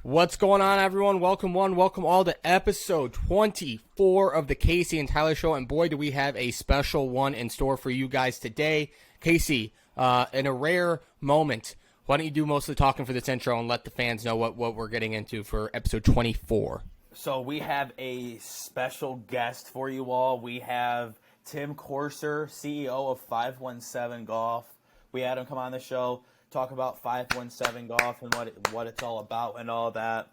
What's going on, everyone? Welcome welcome all to episode 24 of the Casey and Tyler Show. And boy, do we have a special one in store for you guys today. Casey, in a rare moment, why don't you do most of the talking for this intro and let the fans know what we're getting into for episode 24? So we have a special guest for you all. We have Tim Corser, CEO of 517 Golf. We had him come on the show, talk about 517 Golf and what it's all about and all that.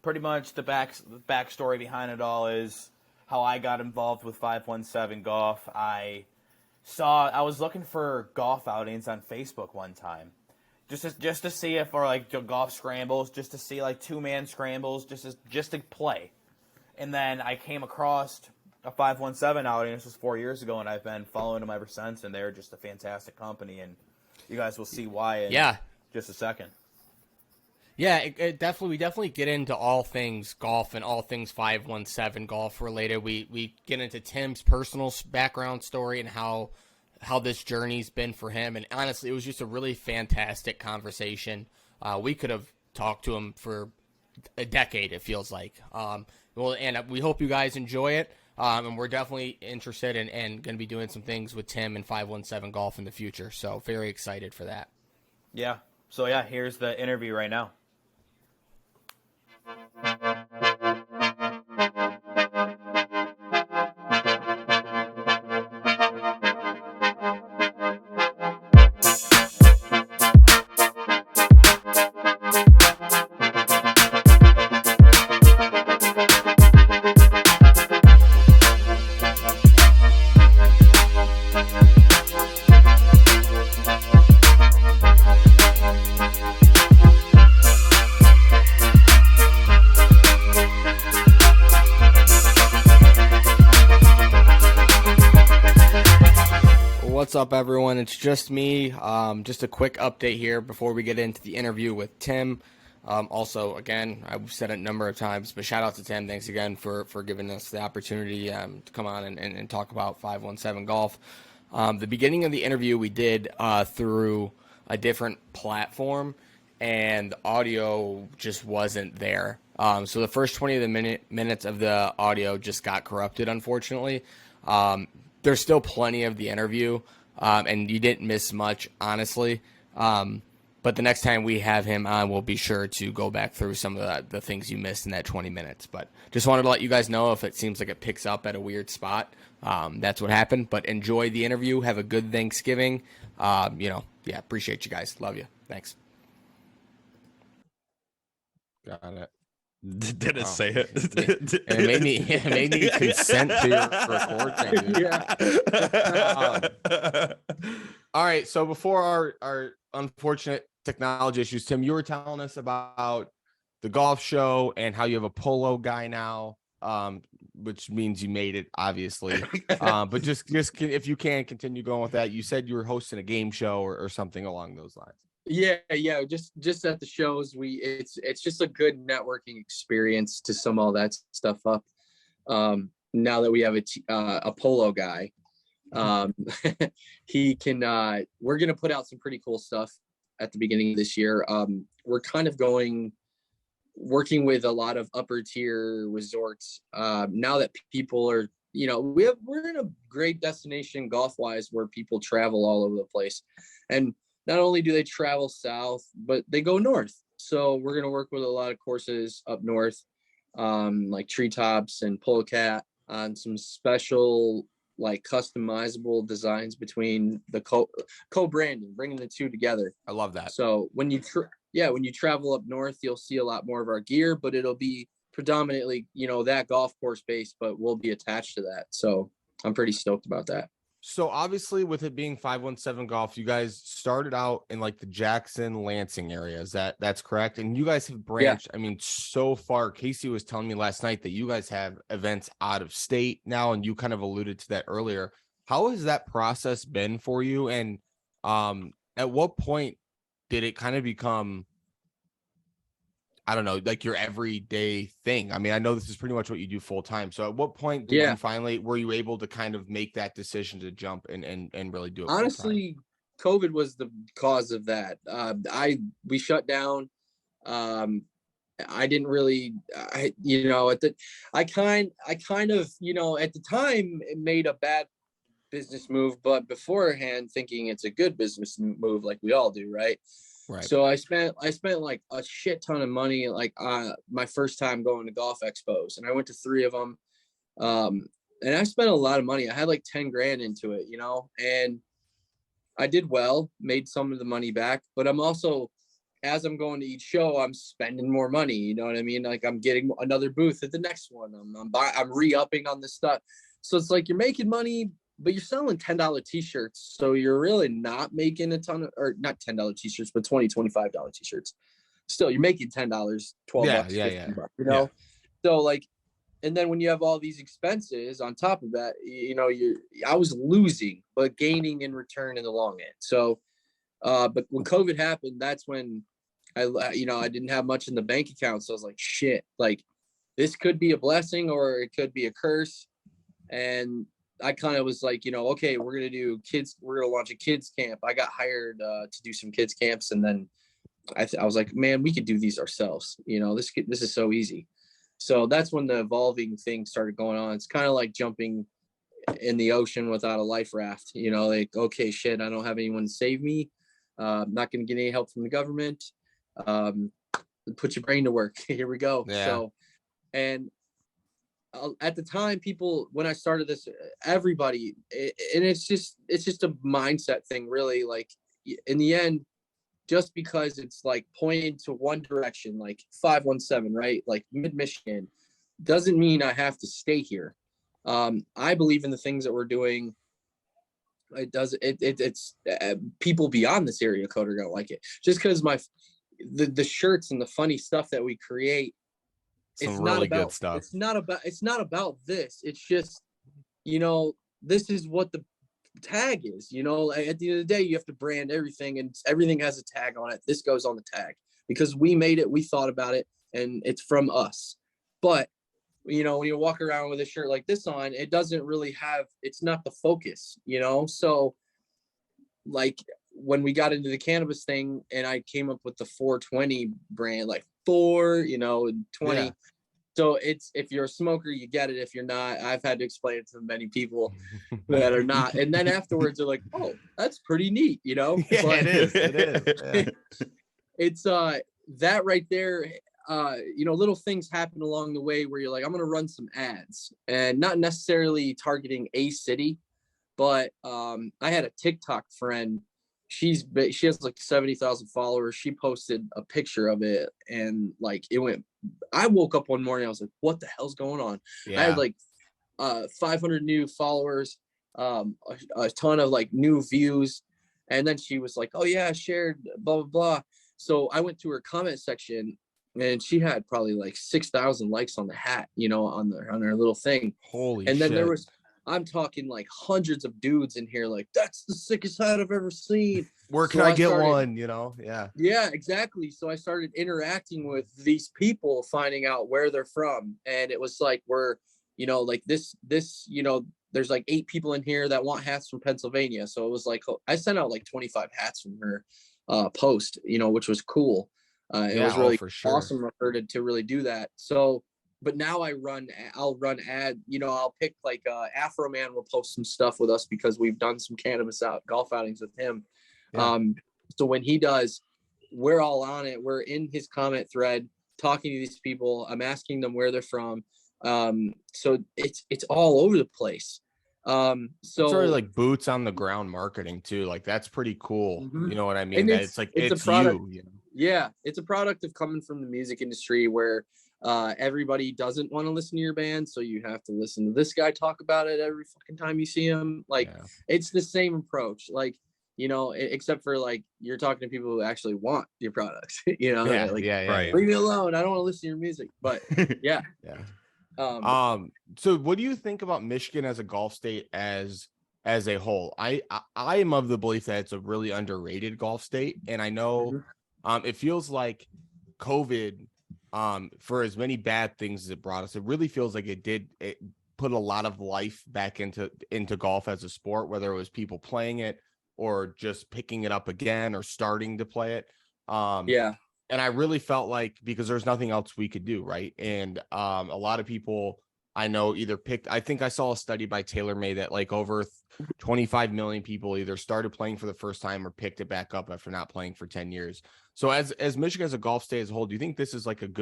Pretty much the backstory behind it all is how I got involved with 517 Golf. I was looking for golf outings on Facebook one time. Just to see if, or like golf scrambles, just to see like 2-man scrambles, just to play. And then I came across a 517 outing. This was 4 years ago, and I've been following them ever since. And they're just a fantastic company, and you guys will see why in just a second. Yeah, it definitely, we definitely get into all things golf and all things 517 golf related. We get into Tim's personal background story and how this journey's been for him. And honestly, it was just a really fantastic conversation. We could have talked to him for a decade, it feels like. And we hope you guys enjoy it. And we're definitely interested and going to be doing some things with Tim and 517 Golf in the future. So very excited for that. Yeah. So here's the interview right now. What's up, everyone? It's just me. Just a quick update here before we get into the interview with Tim. Also, again, I've said it a number of times, but shout out to Tim. Thanks again for giving us the opportunity to come on and talk about 517 Golf. The beginning of the interview we did through a different platform, and the audio just wasn't there. So the first 20 of the minutes of the audio just got corrupted, unfortunately. There's still plenty of the interview, and you didn't miss much, honestly. But the next time we have him on, we'll be sure to go back through some of the things you missed in that 20 minutes. But just wanted to let you guys know if it seems like it picks up at a weird spot, that's what happened. But enjoy the interview. Have a good Thanksgiving. Appreciate you guys. Love you. Thanks. Got it. Did it say it? It made me consent to record. All right. So before our unfortunate technology issues, Tim, you were telling us about the golf show and how you have a polo guy now, which means you made it, obviously. But just if you can continue going with that, you said you were hosting a game show or something along those lines. Yeah. Just at the shows, it's just a good networking experience to sum all that stuff up. Now that we have a polo guy, he can. We're gonna put out some pretty cool stuff at the beginning of this year. We're kind of working with a lot of upper tier resorts. Now that people are, we're in a great destination golf wise where people travel all over the place, and not only do they travel south, but they go north. So we're going to work with a lot of courses up north, like Treetops and Polecat, on some special, like customizable designs between the co-branding, bringing the two together. I love that. So when you travel up north, you'll see a lot more of our gear, but it'll be predominantly, that golf course base, but we'll be attached to that. So I'm pretty stoked about that. So obviously, with it being 517 Golf, you guys started out in like the Jackson, Lansing area. That's correct? And you guys have branched. Yeah. I mean, so far. Casey was telling me last night that you guys have events out of state now, and you kind of alluded to that earlier. How has that process been for you? And at what point did it kind of become, I don't know, like your everyday thing? I mean, I know this is pretty much what you do full time. So at what point were you able to kind of make that decision to jump and really do it? Honestly, COVID was the cause of that. We shut down I didn't really, I kind of, at the time it made a bad business move, but beforehand thinking it's a good business move, like we all do, right? Right. So I spent like a shit ton of money, like my first time going to golf expos, and I went to 3 of them. And I spent a lot of money. I had like 10 grand into it, and I did well, made some of the money back, but I'm also, as I'm going to each show, I'm spending more money. You know what I mean? Like I'm getting another booth at the next one. I'm re-upping on this stuff. So it's like you're making money, but you're selling $10 t-shirts. So you're really not making a ton of, or not $10 t-shirts, but $25 t-shirts. Still, you're making $10, $12, Yeah, $15, So like, and then when you have all these expenses on top of that, I was losing, but gaining in return in the long end. So, but when COVID happened, that's when I didn't have much in the bank account. So I was like, shit, like this could be a blessing or it could be a curse. And I kind of was like, okay, we're going to launch a kids camp. I got hired to do some kids camps. And then I was like, man, we could do these ourselves. This is so easy. So that's when the evolving thing started going on. It's kind of like jumping in the ocean without a life raft, like, okay, shit, I don't have anyone to save me. I'm not going to get any help from the government. Put your brain to work. Here we go. Yeah. So, and at the time, people, when I started this, everybody, and it's just a mindset thing, really. Like in the end, just because it's like pointing to one direction, like 517, right? Like mid-Michigan, doesn't mean I have to stay here. I believe in the things that we're doing. It's people beyond this area code are gonna like it. Just because the shirts and the funny stuff that we create, Some really good stuff. It's not about this. It's just, this is what the tag is. At the end of the day, you have to brand everything, and everything has a tag on it. This goes on the tag because we made it, we thought about it, and it's from us. But when you walk around with a shirt like this on, it doesn't really it's not the focus, so like when we got into the cannabis thing and I came up with the 420 brand, like 4 and 20. Yeah. So it's, if you're a smoker, you get it. If you're not, I've had to explain it to many people that are not. And then afterwards they're like, oh, that's pretty neat, Yeah, But it is. Yeah. it's that right there. Little things happen along the way where you're like, I'm going to run some ads, and not necessarily targeting a city, but I had a TikTok friend. She has like 70,000 followers. She posted a picture of it, and like I woke up one morning, I was like, what the hell's going on? Yeah. I had like 500 new followers, a ton of like new views. And then she was like, oh yeah, I shared blah, blah, blah. So I went to her comment section, and she had probably like 6,000 likes on the hat, on her little thing. Holy and then shit. there was, I'm talking like hundreds of dudes in here, like, that's the sickest hat I've ever seen. Where can I get one? Yeah. Yeah, exactly. So I started interacting with these people, finding out where they're from. And it was like, like this, there's like 8 people in here that want hats from Pennsylvania. So it was like, I sent out like 25 hats from her post, which was cool. It was really awesome of her to really do that. So, but now I'll run ad, I'll pick like Afro Man will post some stuff with us because we've done some cannabis golf outings with him. Yeah. So when he does, we're all on it. We're in his comment thread talking to these people. I'm asking them where they're from. So it's all over the place. So it's really like boots on the ground marketing too. Like that's pretty cool. Mm-hmm. You know what I mean? And it's like it's a product, you. Yeah, it's a product of coming from the music industry where everybody doesn't want to listen to your band, so you have to listen to this guy talk about it every fucking time you see him. Like, it's the same approach. Like, except for like you're talking to people who actually want your products. Right. Leave me alone. I don't want to listen to your music. But yeah. So what do you think about Michigan as a golf state as a whole? I am of the belief that it's a really underrated golf state, and I know it feels like COVID, for as many bad things as it brought us, it really feels like it put a lot of life back into golf as a sport, whether it was people playing it or just picking it up again or starting to play it. and I really felt like, because there's nothing else we could do, right? And a lot of people I know either picked, I think I saw a study by TaylorMade that like over 25 million people either started playing for the first time or picked it back up after not playing for 10 years. So as Michigan as a golf state as a whole, do you think this is like it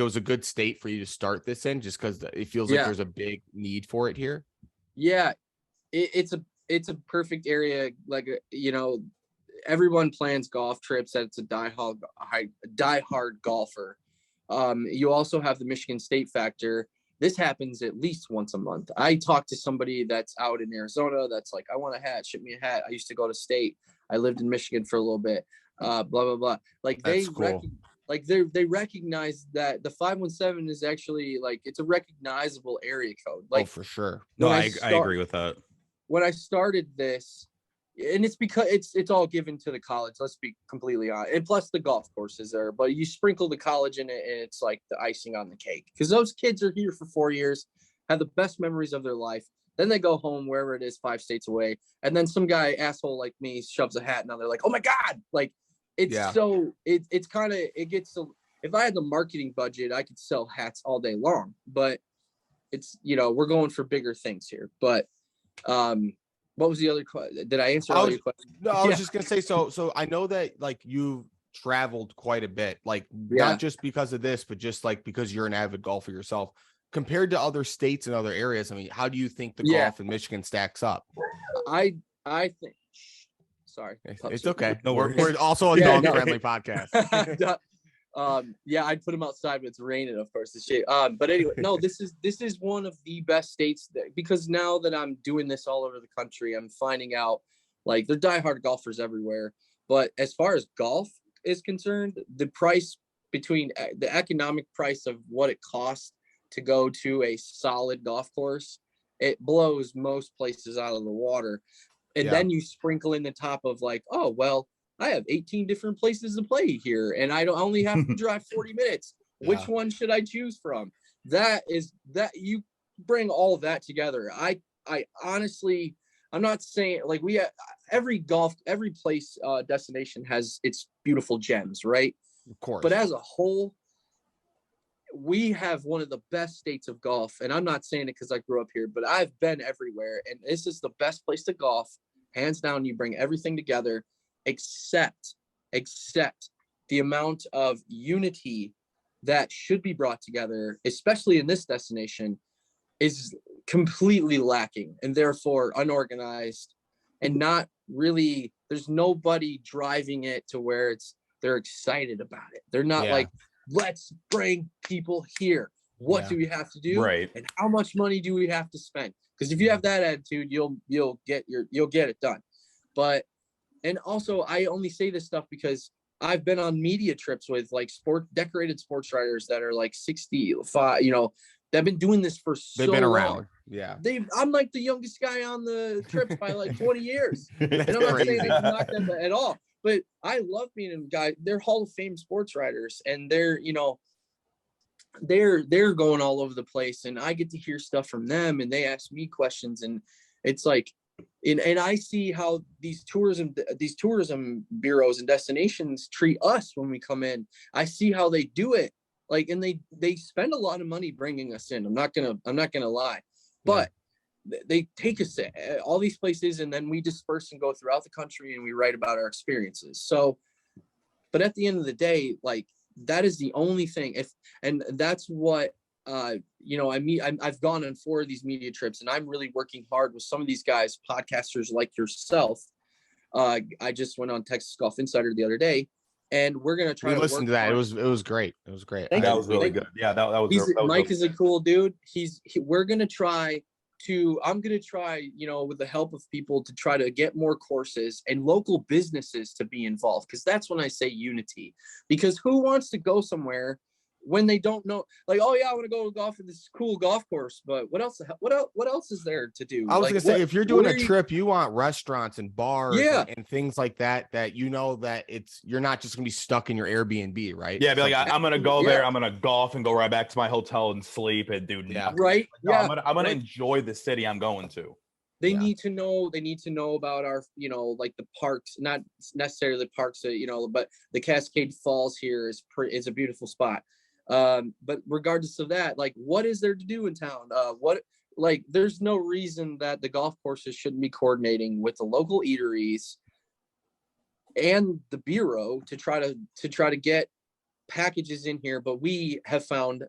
was a good state for you to start this in, just because it feels like there's a big need for it here? Yeah, it's a perfect area. Like, everyone plans golf trips. That's a diehard golfer. You also have the Michigan State factor. This happens at least once a month. I talked to somebody that's out in Arizona that's like, I want a hat, ship me a hat. I used to go to state. I lived in Michigan for a little bit. Blah, blah, blah. Like they recognize that the 517 is actually like, it's a recognizable area code. Like, for sure. No, I agree with that. When I started this, and it's because it's all given to the college, let's be completely honest, and plus the golf courses there, but you sprinkle the college in it and it's like the icing on the cake, because those kids are here for 4 years, have the best memories of their life, then they go home wherever it is 5 states away, and then some guy asshole like me shoves a hat and they're like, oh my god, like it's kind of, it gets so, if I had the marketing budget I could sell hats all day long, but it's, we're going for bigger things here. But what was the other question? Did I answer all your questions? No, I was just gonna say, so I know that like you've traveled quite a bit, like not just because of this, but just like because you're an avid golfer yourself. Compared to other states and other areas, I mean, how do you think the golf in Michigan stacks up? I think. Sorry, it's okay. No, we're also a dog-friendly podcast. I'd put him outside, but it's raining, of course, the shit. But anyway, no, this is one of the best states because now that I'm doing this all over the country, I'm finding out like they're diehard golfers everywhere. But as far as golf is concerned, the price between the economic price of what it costs to go to a solid golf course, it blows most places out of the water. And then you sprinkle in the top of like, oh, well, I have 18 different places to play here, and I only have to drive 40 minutes. Which one should I choose from? That you bring all of that together. I honestly, I'm not saying like every place destination has its beautiful gems, right? Of course. But as a whole, we have one of the best states of golf, and I'm not saying it because I grew up here, but I've been everywhere, and this is the best place to golf, hands down. You bring everything together, except the amount of unity that should be brought together, especially in this destination, is completely lacking, and therefore unorganized, and not really. There's nobody driving it to where they're excited about it. They're not like, let's bring people here. What do we have to do? Right. And how much money do we have to spend? Because if you have that attitude, you'll get it done. But, and also I only say this stuff because I've been on media trips with like decorated sports writers that are like 65, they've been doing this for so long. They've been around. Yeah. I'm like the youngest guy on the trips by like 20 years. And I'm not saying I can knock them at all. But I love being in guys. They're Hall of Fame sports writers, and they're going all over the place, and I get to hear stuff from them, and they ask me questions, and it's like, and I see how these tourism bureaus and destinations treat us when we come in. I see how they do it, like, and they spend a lot of money bringing us in. I'm not gonna lie, but they take us to all these places, and then we disperse and go throughout the country, and we write about our experiences. So, but at the end of the day, like, that is the only thing. And that's what, I've gone on 4 of these media trips, and I'm really working hard with some of these guys, podcasters like yourself. I just went on Texas Golf Insider the other day, and we're going to try to listen to that. It was great. It was great. That was really good. Yeah. That was Mike is a cool dude. We're going to try I'm going to try, with the help of people, to try to get more courses and local businesses to be involved. Because that's when I say unity. Because who wants to go somewhere when they don't know, like, oh yeah, I want to go golf at this cool golf course, but what else is there to do? I was gonna say, if you're doing a trip, you want restaurants and bars and things like that that you're not just gonna be stuck in your Airbnb, right? Yeah, be like, I'm gonna go there, I'm gonna golf and go right back to my hotel and sleep and do nothing. Right. Like, no, I'm gonna enjoy the city I'm going to. They need to know about our, like the parks, not necessarily the parks, but the Cascade Falls here is a beautiful spot. But regardless of that, like, what is there to do in town? There's no reason that the golf courses shouldn't be coordinating with the local eateries and the bureau to try to get packages in here. But we have found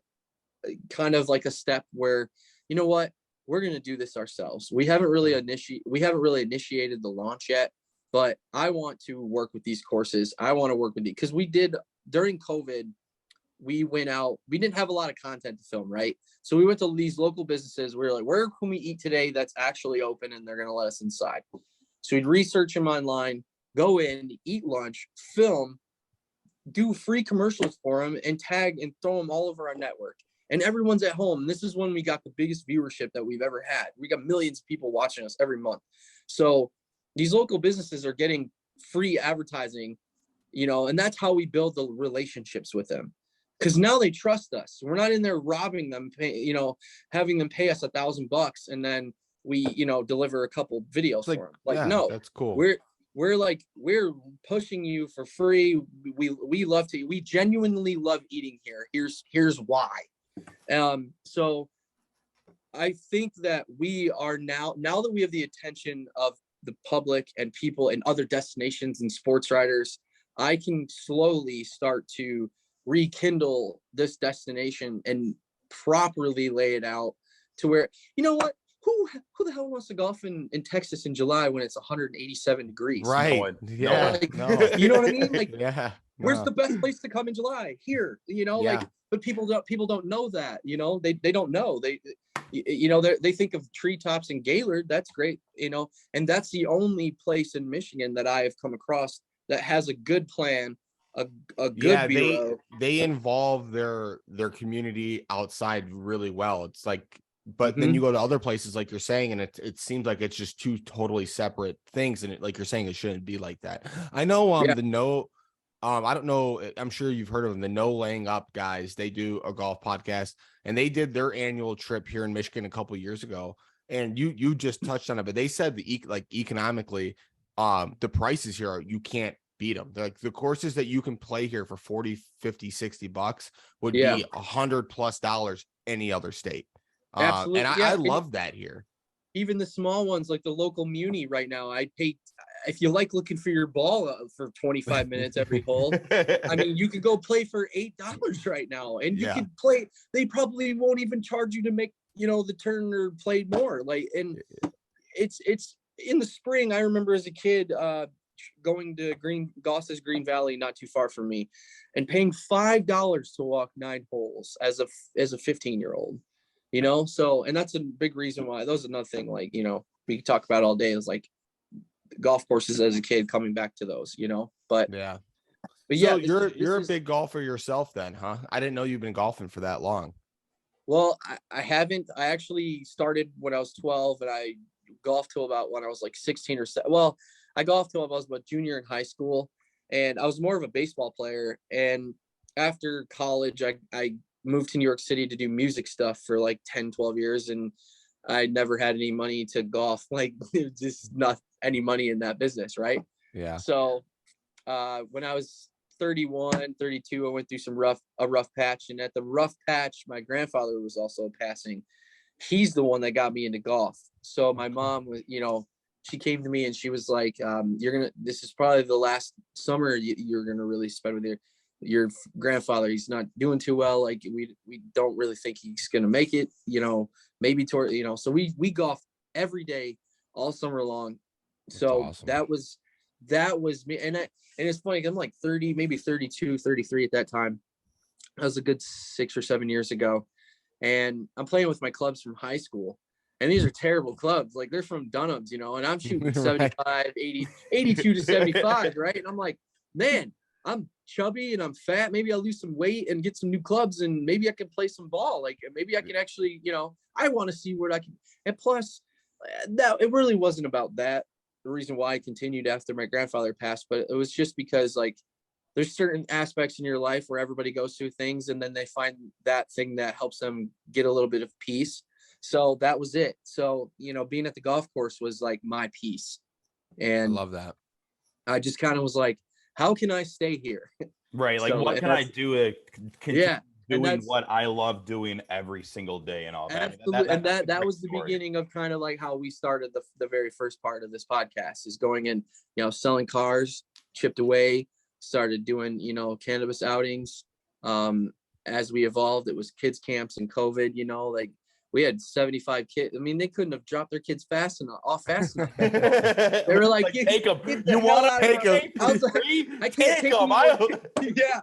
kind of like a step where, you know what, we're going to do this ourselves. We haven't really initiated the launch yet, but I want to work with these courses. I want to work with these, because we did during COVID. We went out, we didn't have a lot of content to film, right? So we went to these local businesses. We were like, where can we eat today that's actually open and they're going to let us inside? So we'd research them online, go in, eat lunch, film, do free commercials for them, and tag and throw them all over our network. And everyone's at home. This is when we got the biggest viewership that we've ever had. We got millions of people watching us every month. So these local businesses are getting free advertising, and that's how we build the relationships with them. Because now they trust us. We're not in there robbing them, having them pay us $1,000 and then we, deliver a couple videos for them. No, that's cool. We're pushing you for free. We genuinely love eating here. Here's why. So I think that we are now that we have the attention of the public and people and other destinations and sports writers, I can slowly start to rekindle this destination and properly lay it out to where, what, who the hell wants to golf in Texas in July when it's 187 degrees? Right. Yeah. No. You know what I mean? Like, Yeah. where's the best place to come in July? Here, but people don't know that, they don't know. They think of treetops in Gaylord. That's great. And that's the only place in Michigan that I have come across that has a good plan, a good bureau. They involve their community outside really well. It's like, but then you go to other places like you're saying, and it seems like it's just two totally separate things. And like you're saying, it shouldn't be like that. I know I don't know, I'm sure you've heard of them, the No Laying Up guys. They do a golf podcast, and they did their annual trip here in Michigan a couple of years ago. And you just touched on it, but they said economically, the prices here you can't beat them. Like the courses that you can play here for 40, 50, $60 would be $100+ any other state. Absolutely. And I love that here. Even the small ones, like the local muni right now, I pay, if you like looking for your ball for 25 minutes every hole, I mean, you can go play for $8 right now, and you can play. They probably won't even charge you to make, the turn or play more. Like, and it's in the spring. I remember as a kid, going to Goss's Green Valley, not too far from me, and paying $5 to walk 9 holes as a 15-year-old, so, and that's a big reason why. That was another thing, like, we could talk about all day, is like golf courses as a kid, coming back to those, but yeah. But so you're a big golfer yourself then, huh? I didn't know you've been golfing for that long. Well, I haven't. I actually started when I was 12, and I golfed till about when I was like 16 or 17. Well, I golfed till I was about junior in high school, and I was more of a baseball player. And after college, I moved to New York City to do music stuff for like 10, 12 years. And I never had any money to golf, like just not any money in that business. Right. Yeah. So when I was 31, 32, I went through a rough patch. And at the rough patch, my grandfather was also passing. He's the one that got me into golf. So my mom was, she came to me and she was like, this is probably the last summer you're going to really spend with your grandfather. He's not doing too well. Like we don't really think he's going to make it, maybe toward, so we golf every day all summer long. So awesome. that was me. And it's funny, I'm like 30, maybe 32, 33 at that time. That was a good 6 or 7 years ago. And I'm playing with my clubs from high school. And these are terrible clubs. Like they're from Dunham's, and I'm shooting 75, 80, 82 to 75, right? And I'm like, man, I'm chubby and I'm fat. Maybe I'll lose some weight and get some new clubs, and maybe I can play some ball. Like maybe I can actually, I want to see what I can. And plus, that it really wasn't about that. The reason why I continued after my grandfather passed, but it was just because like there's certain aspects in your life where everybody goes through things, and then they find that thing that helps them get a little bit of peace. So that was it. So, being at the golf course was like my piece. I And love that. I just kind of was like, how can I stay here? Right. Like, So, what can I do to continue Yeah. And doing that's what I love doing every single day and all that? absolutely. And that's a that great was the story. beginning of kind of like how we started the very first part of this podcast, is going in, selling cars, chipped away, started doing, cannabis outings. As we evolved, it was kids camps and COVID, like we had 75 kids. I mean, they couldn't have dropped their kids fast enough. They were like, take them. Get the You hell want out to of take here. them? I was like, I can't take them. yeah.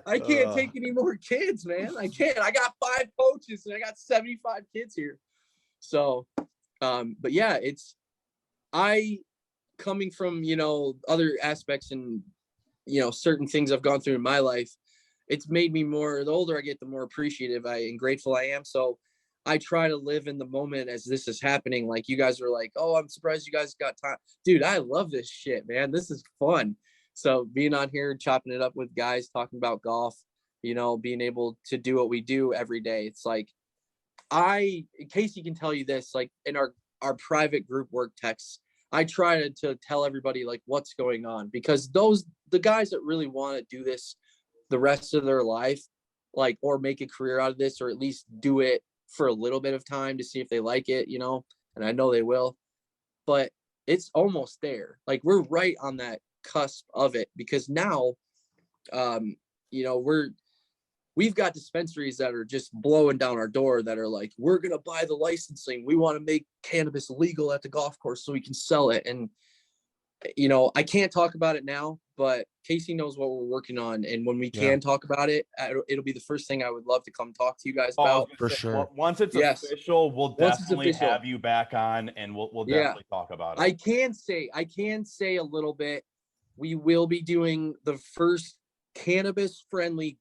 I can't take any more kids, man. I can't. I got 5 coaches and I got 75 kids here. So, but yeah, I coming from, other aspects and, certain things I've gone through in my life, it's made me more, the older I get, the more appreciative and grateful I am. So I try to live in the moment as this is happening. Like, you guys were like, oh, I'm surprised you guys got time. Dude, I love this shit, man. This is fun. So being on here, chopping it up with guys, talking about golf, being able to do what we do every day. It's like, Casey can tell you this, like in our private group work texts, I try to tell everybody like what's going on, because the guys that really want to do this the rest of their life, like, or make a career out of this, or at least do it for a little bit of time to see if they like it, and I know they will, but it's almost there. Like, we're right on that cusp of it, because now, we've got dispensaries that are just blowing down our door that are like, we're going to buy the licensing. We want to make cannabis legal at the golf course so we can sell it. And, I can't talk about it now, but Casey knows what we're working on. And when we can talk about it, it'll be the first thing I would love to come talk to you guys about. For sure. Once it's Yes. official, we'll Once it's definitely official. have you back on, and we'll definitely talk about it. I can say a little bit. We will be doing the first legal cannabis friendly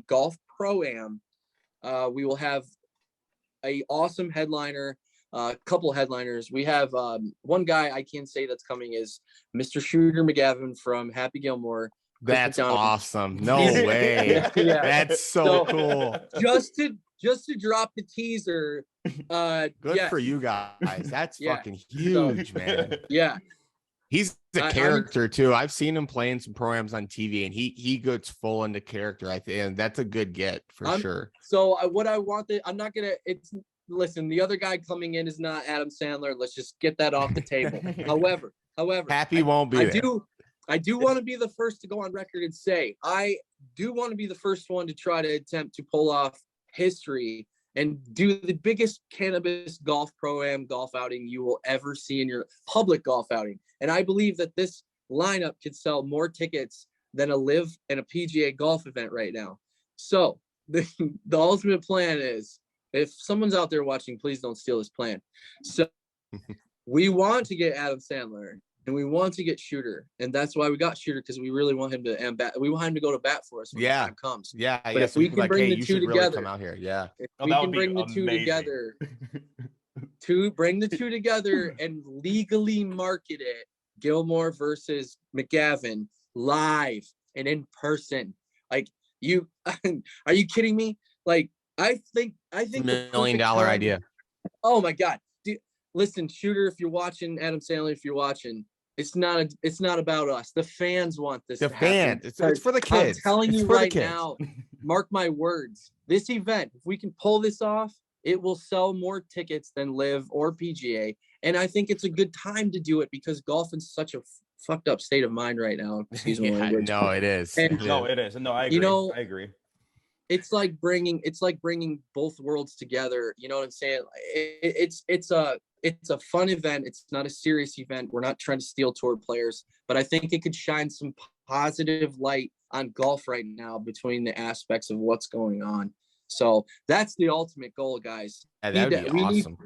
golf pro-am. We will have a awesome headliner, a couple headliners. We have one guy I can say that's coming is Mr. Shooter McGavin from Happy Gilmore. That's awesome. No way. Yeah. That's so cool. Just to drop the teaser. Good for you guys. That's fucking huge, man. Yeah. He's a character too. I've seen him playing some programs on TV, and he gets full into character. I think, and that's a good get for sure. So what I wanted, I'm not gonna. Listen, the other guy coming in is not Adam Sandler. Let's just get that off the table. However, Happy won't be there. I do want to be the first to go on record and say I do want to be the first one to try to attempt to pull off history and do the biggest cannabis golf pro-am golf outing you will ever see in your public golf outing. And I believe that this lineup could sell more tickets than a live and a PGA golf event right now. So the ultimate plan is, if someone's out there watching, please don't steal this plan. So we want to get Adam Sandler and we want to get Shooter. And that's why we got Shooter, because we really want him to we want him to go to bat for us when the time comes. Yeah. But if we can bring the two together, come out here. Yeah. If we can bring the two together, bring the two together and legally market it, Gilmore versus McGavin, live and in person. Like, are you kidding me? Like, I think $1 million idea. Oh my God. Dude, listen, Shooter, if you're watching, Adam Sandler, if you're watching, it's not about us. The fans want this. The fans. It's for the kids. I'm telling you right now, mark my words. This event, if we can pull this off, it will sell more tickets than Live or PGA. And I think it's a good time to do it, because golf is such a fucked up state of mind right now. Excuse me. No, it is. And no, it is. No, I agree. I agree. It's like bringing both worlds together. You know what I'm saying? It's a fun event. It's not a serious event. We're not trying to steal tour players, but I think it could shine some positive light on golf right now between the aspects of what's going on. So that's the ultimate goal, guys. Yeah, that'd be awesome.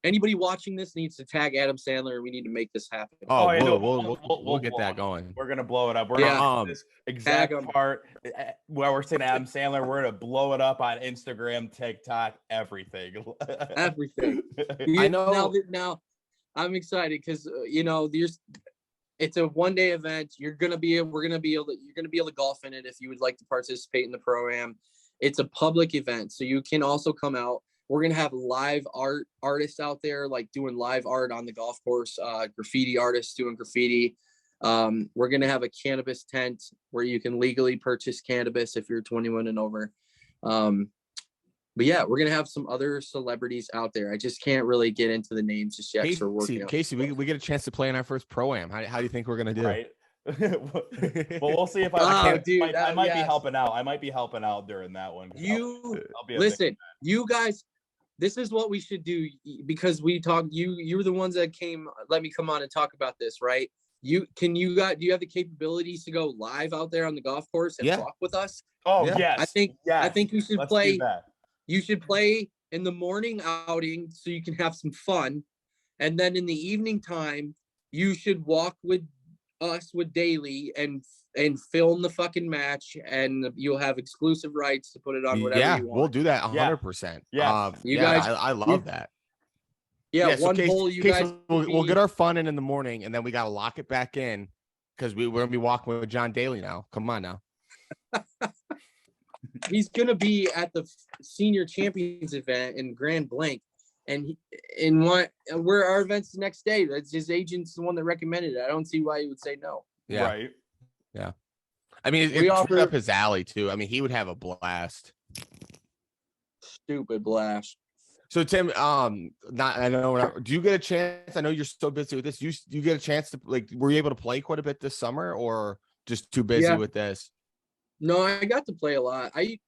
Anybody watching this needs to tag Adam Sandler, and we need to make this happen. We'll get that going. We're gonna blow it up. We're gonna this exact part where we're saying Adam Sandler. We're gonna blow it up on Instagram, TikTok, everything. Everything. I know. Now, I'm excited because it's a one-day event. You're gonna be able to golf in it if you would like to participate in the pro-am. It's a public event, so you can also come out. We're gonna have live artists out there, like doing live art on the golf course, graffiti artists doing graffiti. We're gonna have a cannabis tent where you can legally purchase cannabis if you're 21 and over. But yeah, we're gonna have some other celebrities out there. I just can't really get into the names just yet. So we're working on Casey, we get a chance to play in our first pro-am. How do you think we're gonna do? Right. Well, we'll see if I might be helping out. I might be helping out during that one. I'll be listen, you guys. This is what we should do, because we talked. You were the ones that came. Let me come on and talk about this, right? Do you have the capabilities to go live out there on the golf course and walk with us? Oh yeah. yes. I think you should Let's play. do that. You should play in the morning outing so you can have some fun, and then in the evening time you should walk with us with Daly and film the fucking match, and you'll have exclusive rights to put it on whatever you want. We'll do that 100%. Yeah. You guys, I love that. Yeah, so one hole you guys. We'll get our fun in the morning, and then we gotta lock it back in because we're gonna be walking with John Daly now. Come on now. He's gonna be at the senior champions event in Grand Blanc, and where our event's the next day. That's his agent's the one that recommended it. I don't see why he would say no. Yeah. Right. Yeah. I mean, it's right up his alley too. I mean, he would have a blast. Stupid blast. So Tim, do you get a chance? I know you're so busy with this. You get a chance to, like, were you able to play quite a bit this summer, or just too busy with this? No, I got to play a lot. We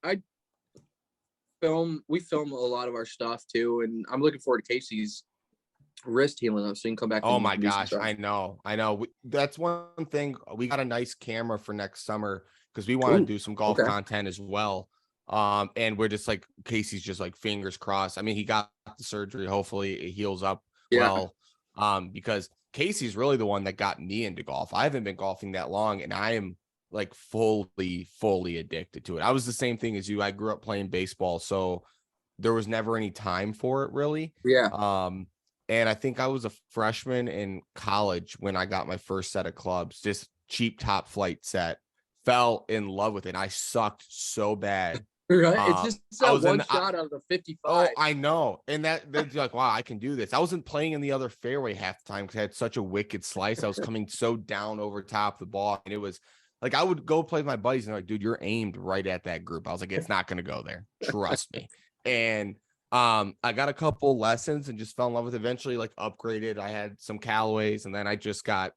film a lot of our stuff too, and I'm looking forward to Casey's wrist healing up so you can come back. Oh my gosh, I know. That's one thing. We got a nice camera for next summer because we want to do some golf content as well. And we're just like, Casey's just like fingers crossed. I mean, he got the surgery. Hopefully it heals up well. Because Casey's really the one that got me into golf. I haven't been golfing that long, and I am like fully addicted to it. I was the same thing as you. I grew up playing baseball, so there was never any time for it really. And I think I was a freshman in college when I got my first set of clubs, just cheap Top Flight set. Fell in love with it. I sucked so bad. Right. It's just that one shot out of the 55. Oh, I know. And that's like, wow, I can do this. I wasn't playing in the other fairway half the time because I had such a wicked slice. I was coming so down over top the ball. And it was like, I would go play with my buddies and they're like, dude, you're aimed right at that group. I was like, it's not going to go there. Trust me. And I got a couple lessons and just fell in love with it. Eventually, like, upgraded. I had some Callaways, and then I just got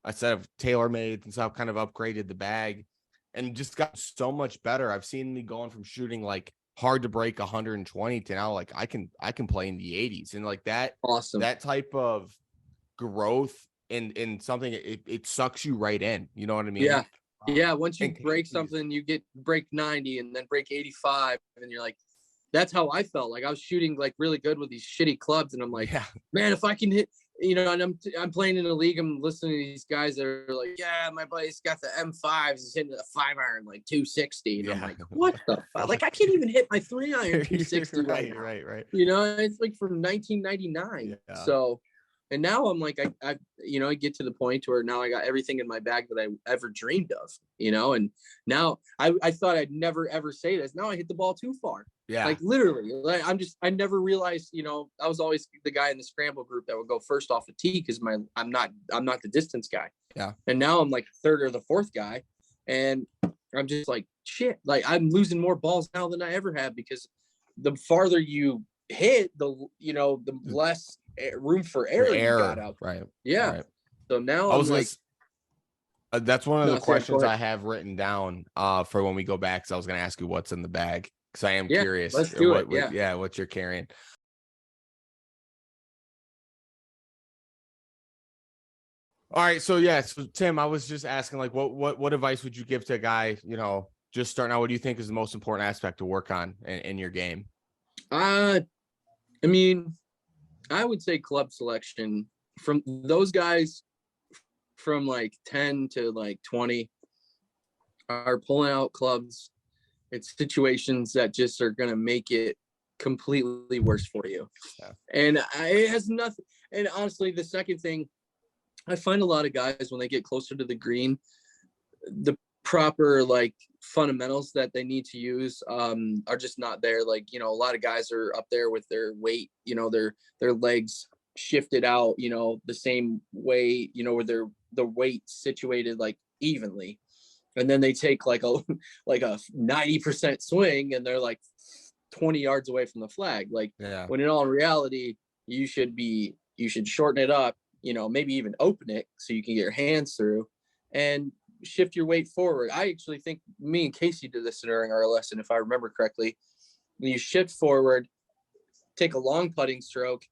a set of TaylorMade, and so I've kind of upgraded the bag and just got so much better. I've seen me going from shooting like hard to break 120 to now like I can play in the 80s, and like that. Awesome. That type of growth in something, it sucks you right in. You know what I mean? Yeah. Yeah. Once you break something, you break 90 and then break 85, and you're like, that's how I felt. Like I was shooting like really good with these shitty clubs, and I'm like, man, if I can hit, and I'm playing in a league, I'm listening to these guys that are like, yeah, my buddy's got the M5s, he's hitting the 5-iron like 260. And I'm like, what the fuck? Like I can't even hit my 3-iron 260 right. It's like from 1999. So, and now I'm like, I get to the point where now I got everything in my bag that I ever dreamed of, and now I thought I'd never ever say this. Now I hit the ball too far. Yeah. Like literally, like I never realized, I was always the guy in the scramble group that would go first off the tee because I'm not the distance guy. Yeah. And now I'm like third or the fourth guy, and I'm just like, shit, like I'm losing more balls now than I ever have, because the farther you hit, the less room for error you got out. Right. Yeah. Right. So now I'm like, that's one of the questions I have written down for when we go back. So I was going to ask you what's in the bag, because I am curious. Let's do it. What you're carrying. All right. So Tim, I was just asking, like, what advice would you give to a guy, just starting out? What do you think is the most important aspect to work on in your game? I mean, I would say club selection. From those guys from like 10 to like 20 are pulling out clubs. It's situations that just are going to make it completely worse for you. Yeah. And it has nothing. And honestly, the second thing, I find a lot of guys when they get closer to the green, the proper like fundamentals that they need to use are just not there. Like, a lot of guys are up there with their weight, their legs shifted out, the same way, where the weight situated like evenly. And then they take like a 90% swing and they're like 20 yards away from the flag. Like, when in all reality, you should shorten it up, maybe even open it so you can get your hands through and shift your weight forward. I actually think me and Casey did this during our lesson, if I remember correctly. When you shift forward, take a long putting stroke,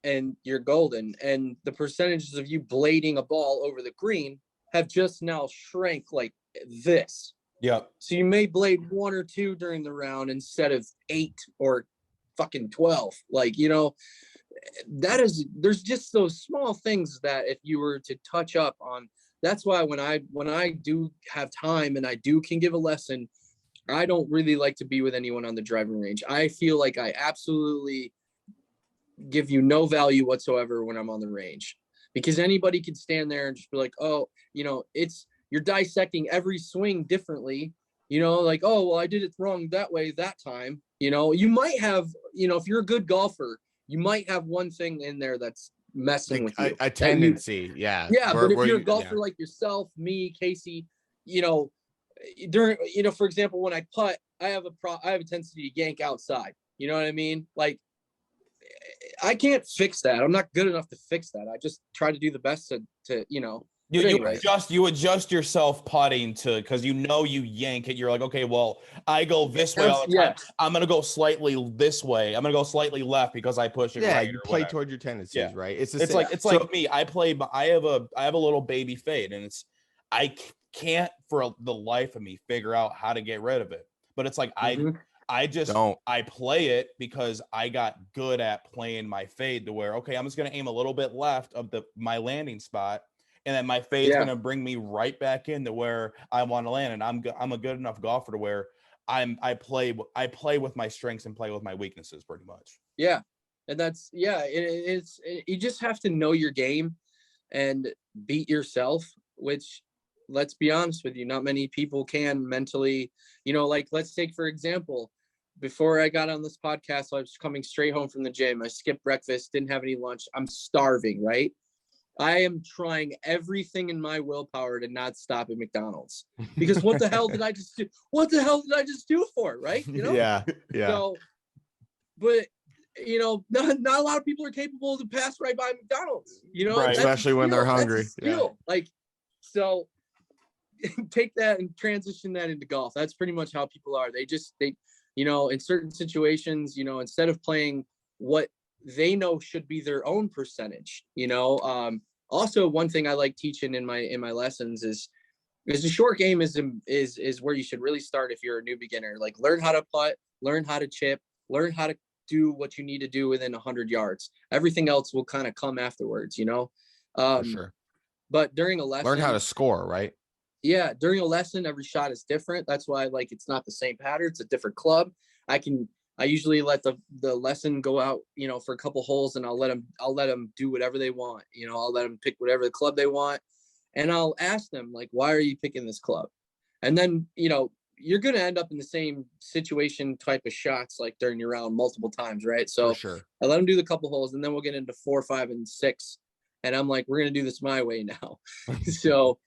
and you're golden. And the percentages of you blading a ball over the green have just now shrank like this. Yep. So you may blade 1 or 2 during the round instead of 8 or fucking 12. Like, there's just those small things that if you were to touch up on. That's why when I do have time and I can give a lesson, I don't really like to be with anyone on the driving range. I feel like I absolutely give you no value whatsoever when I'm on the range, because anybody can stand there and just be like, oh, you're dissecting every swing differently, like, oh, well, I did it wrong that way that time. You might have, if you're a good golfer, you might have one thing in there that's messing with you. A tendency. Yeah. But if you're a golfer like yourself, me, Casey, during, for example, when I putt, I have a tendency to yank outside. You know what I mean? Like, I can't fix that. I'm not good enough to fix that. I just try to do the best to You adjust yourself putting to, because you yank it. You're like, okay, well, I go this way all the time. I'm gonna go slightly this way. I'm gonna go slightly left because I push it right. You play toward your tendencies, right? It's like me. I have a little baby fade, and I can't for the life of me figure out how to get rid of it. But it's like I play it because I got good at playing my fade to where, okay, I'm just gonna aim a little bit left of my landing spot. And then my fade is going to bring me right back into where I want to land. And I'm a good enough golfer to where I play with my strengths and play with my weaknesses pretty much. Yeah. And that's, you just have to know your game and beat yourself, which, let's be honest with you, not many people can mentally, like, let's take, for example, before I got on this podcast, I was coming straight home from the gym. I skipped breakfast, didn't have any lunch. I'm starving, right? I am trying everything in my willpower to not stop at McDonald's, because what the hell did I just do? What the hell did I just do for? Right? Yeah. So, but not a lot of people are capable to pass right by McDonald's. Right. Especially when they're hungry. Like, so take that and transition that into golf. That's pretty much how people are. They in certain situations, instead of playing what they know should be their own percentage. Also, one thing I like teaching in my lessons is the short game is where you should really start if you're a new beginner. Like, learn how to putt, learn how to chip, learn how to do what you need to do within 100 yards. Everything else will kind of come afterwards, For sure. But during a lesson, learn how to score, right? Yeah, during a lesson, every shot is different. That's why, like, it's not the same pattern. It's a different club. I usually let the lesson go out, for a couple holes, and I'll let them do whatever they want. I'll let them pick whatever the club they want, and I'll ask them, like, why are you picking this club? And then, you're going to end up in the same situation type of shots, like, during your round multiple times. Right. So For sure. I let them do the couple holes, and then we'll get into 4, 5, and 6. And I'm like, we're going to do this my way now. So,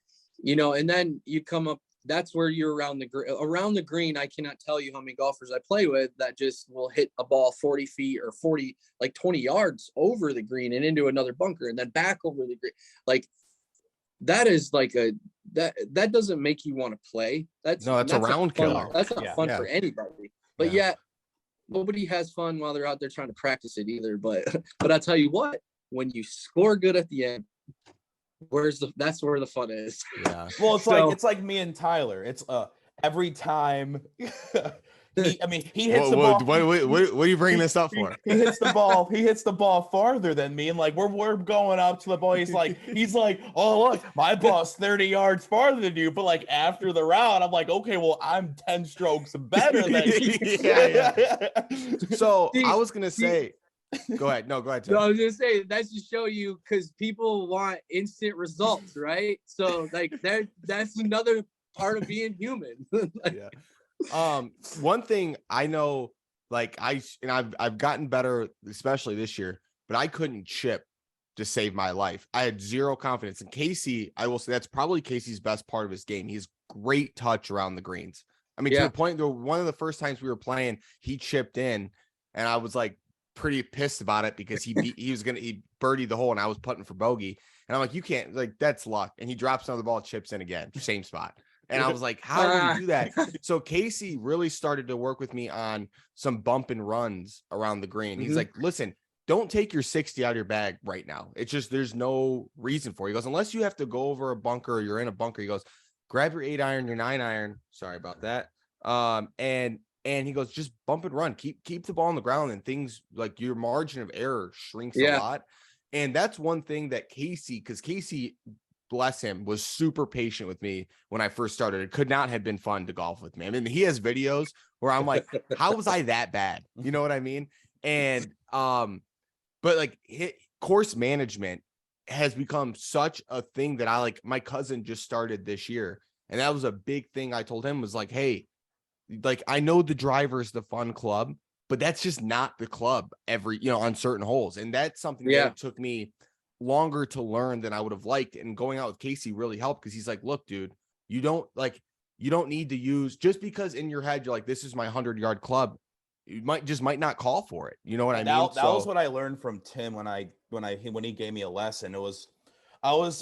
and then you come up, that's where you're around the green. I cannot tell you how many golfers I play with that just will hit a ball 40 feet or 20 yards over the green and into another bunker and then back over the green. Like, that is like that doesn't make you want to play. That's a round killer. That's not fun for anybody. But yet nobody has fun while they're out there trying to practice it either. But I'll tell you what, when you score good at the end, that's where the fun is. Yeah. Well, it's like me and Tyler. It's every time he hits the ball. What are you bringing this up for? He hits the ball farther than me, and like we're going up to the ball. He's like, oh, look, my ball's 30 yards farther than you. But like, after the round, I'm like, okay, well, I'm 10 strokes better than you. So I was gonna say, go ahead. No, go ahead, Tim. No, I was gonna say, that's to show you, because people want instant results, right? So like that's another part of being human. Yeah. One thing I know, like I've gotten better, especially this year, but I couldn't chip to save my life. I had zero confidence. And Casey, I will say that's probably Casey's best part of his game. He's great touch around the greens. I mean, to the point that one of the first times we were playing, he chipped in, and I was like pretty pissed about it because he birdied the hole and I was putting for bogey. And I'm like, you can't, like, that's luck. And he drops another ball, chips in again, same spot. And I was like, how do you do that? So Casey really started to work with me on some bump and runs around the green. He's like, listen, don't take your 60 out of your bag right now. It's just, there's no reason for it. He goes, unless you have to go over a bunker or you're in a bunker, he goes, grab your 8-iron, your 9-iron. Sorry about that. And he goes, just bump and run, keep the ball on the ground, and things like your margin of error shrinks a lot. And that's one thing that Casey, because Casey, bless him, was super patient with me when I first started. It could not have been fun to golf with me. I mean, he has videos where I'm like, how was I that bad? You know what I mean? And but like course management has become such a thing that I like. My cousin just started this year, and that was a big thing I told him, was like, hey, like, I know the driver is the fun club, but that's just not the club on certain holes. And that's something that took me longer to learn than I would have liked. And going out with Casey really helped, because he's like, look, dude, you don't need to use, just because in your head you're like, this is my 100-yard club, you might not call for it. You know what I mean? That was what I learned from Tim when he gave me a lesson. I was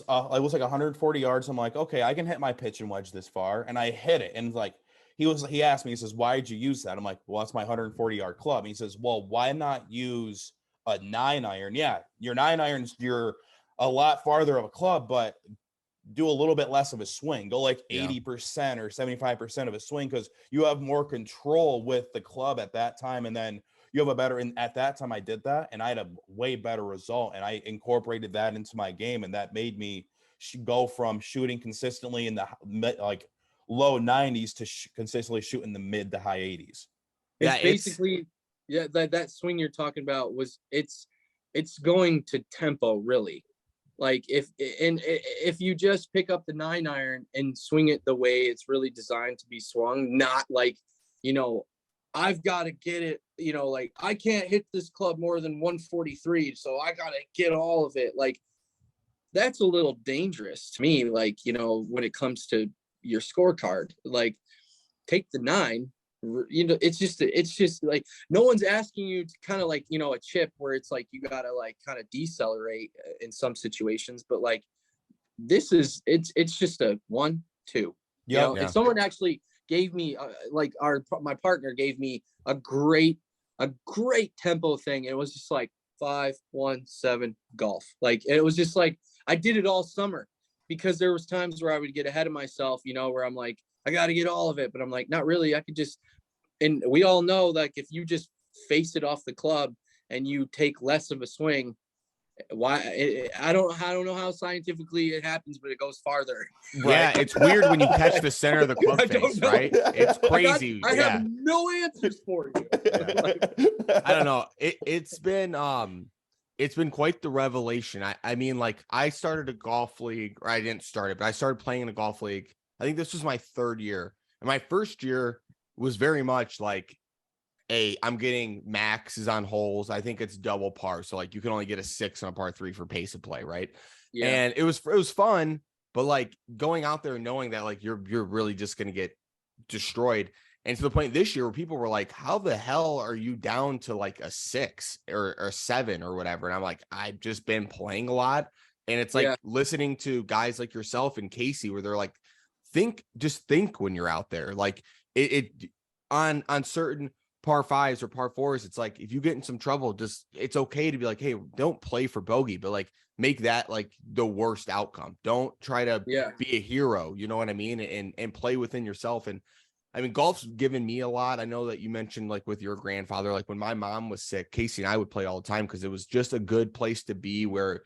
like 140 yards. I'm like, okay, I can hit my pitch and wedge this far, and I hit it. And like, he asked me, he says, why did you use that? I'm like, well, that's my 140-yard club. And he says, well, why not use a 9-iron? Yeah, your 9-irons, you're a lot farther of a club, but do a little bit less of a swing. Go like 80% or 75% of a swing, because you have more control with the club at that time. And then you have a better, and at that time I did that, and I had a way better result, and I incorporated that into my game, and that made me go from shooting consistently in the like low 90s to consistently shooting the mid to high 80s. It's basically that swing you're talking about it's going to tempo, really. Like if you just pick up the 9-iron and swing it the way it's really designed to be swung, not like, I've got to get it, like, I can't hit this club more than 143, so I got to get all of it. Like, that's a little dangerous to me. Like, when it comes to your scorecard, like, take the 9. It's just like, no one's asking you to kind of like, a chip where it's like you gotta like kind of decelerate in some situations, but like, it's just a 1-2. If someone actually gave me like my partner gave me a great tempo thing, it was just like 5-1-7 golf. Like, it was just like, I did it all summer, because there was times where I would get ahead of myself, where I'm like, I got to get all of it, but I'm like, not really. I could just, and we all know, like, if you just face it off the club and you take less of a swing, I don't know how scientifically it happens, but it goes farther. Yeah, right? It's weird when you catch the center of the club face, right? It's crazy. I have no answers for you. I don't know. It's been quite the revelation. I mean, like, I started a golf league, or I didn't start it, but I started playing in a golf league. I think this was my 3rd year. And my first year was very much like, I'm getting maxes on holes. I think it's double par. So like, you can only get a 6 on a par 3 for pace of play. Right. Yeah. And it was fun, but like, going out there and knowing that like, you're really just going to get destroyed. And to the point this year where people were like, how the hell are you down to like a 6 or 7 or whatever? And I'm like, I've just been playing a lot. And it's like listening to guys like yourself and Casey, where they're like, just think when you're out there, like it on certain par 5s or par 4s, it's like, if you get in some trouble, it's okay to be like, hey, don't play for bogey, but like, make that like the worst outcome. Don't try to be a hero. You know what I mean? And play within yourself. And I mean, golf's given me a lot. I know that you mentioned like with your grandfather, like when my mom was sick, Casey and I would play all the time, because it was just a good place to be, where,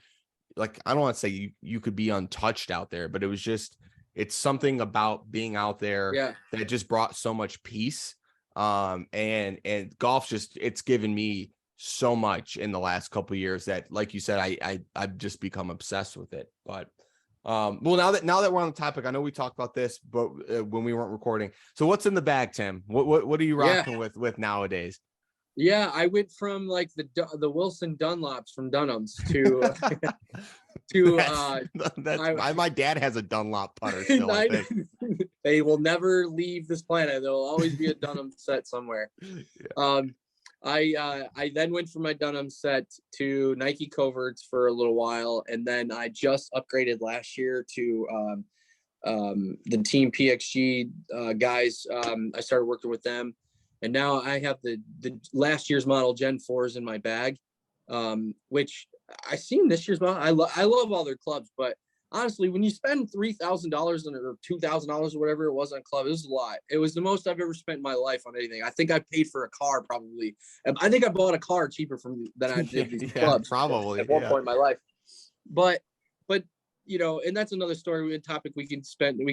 like, I don't want to say you could be untouched out there, but it's something about being out there that just brought so much peace. And golf it's given me so much in the last couple of years that, like you said, I've just become obsessed with it. But Well, now that we're on the topic, I know we talked about this, but when we weren't recording. So what's in the bag, Tim? What are you rocking with nowadays? Yeah, I went from like the Wilson Dunlops from Dunham's to my dad has a Dunlop putter still. I think they will never leave this planet. There will always be a Dunham set somewhere. Yeah. I then went from my Dunham set to Nike coverts for a little while, and then I just upgraded last year to the Team PXG guys. I started working with them, and now I have the last year's model Gen 4s in my bag, which I seen this year's model. I love all their clubs, but honestly, when you spend $3,000 or $2,000 or whatever it was on club, it was a lot. It was the most I've ever spent in my life on anything. I think I paid for a car probably. I think I bought a car cheaper than I did these clubs probably at one point in my life. But you know, and that's another story, a topic we can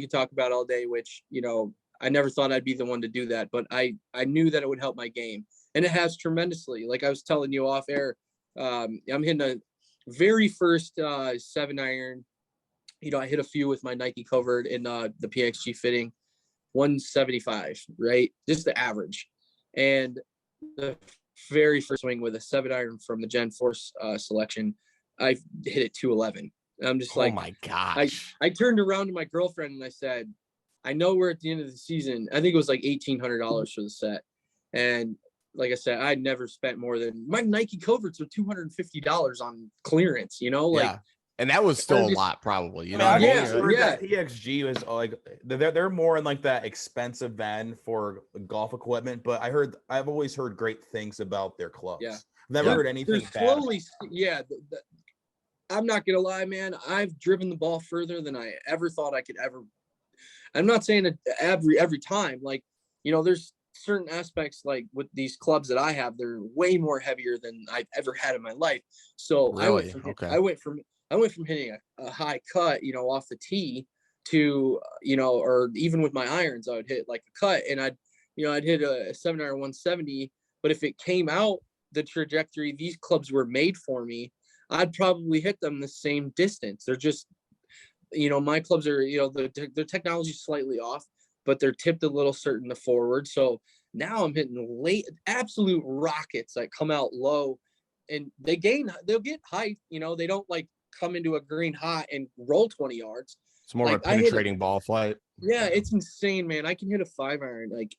talk about all day. Which, you know, I never thought I'd be the one to do that, but I knew that it would help my game, and it has tremendously. Like I was telling you off air, I'm hitting a very first 7-iron. You know, I hit a few with my Nike covered in the PXG fitting, 175, right? Just the average. And the very first swing with a 7-iron from the Gen 4 selection, I hit it 211. And I'm just like, oh my gosh. I turned around to my girlfriend and I said, I know we're at the end of the season. I think it was like $1,800 for the set. And like I said, I'd never spent more than my Nike coverts are $250 on clearance, you know, like. Yeah. And that was still a lot, probably. You know, I mean, yeah. PXG was like they're more in like that expensive end for golf equipment, but I've always heard great things about their clubs. Yeah, never heard anything bad. I'm not gonna lie, man. I've driven the ball further than I ever thought I could ever. I'm not saying it every time. Like, you know, there's certain aspects like with these clubs that I have, they're way more heavier than I've ever had in my life. So really? I went from hitting a high cut, you know, off the tee to, you know, or even with my irons, I would hit like a cut, and I'd hit a 7-iron 170. But if it came out the trajectory these clubs were made for me, I'd probably hit them the same distance. They're just, you know, my clubs are, you know, the technology's slightly off, but they're tipped a little certain to forward. So now I'm hitting absolute rockets that come out low, and they'll get height. You know, they don't like come into a green hot and roll 20 yards. It's more like of a penetrating ball flight. Yeah, it's insane, man. I can hit a 5-iron like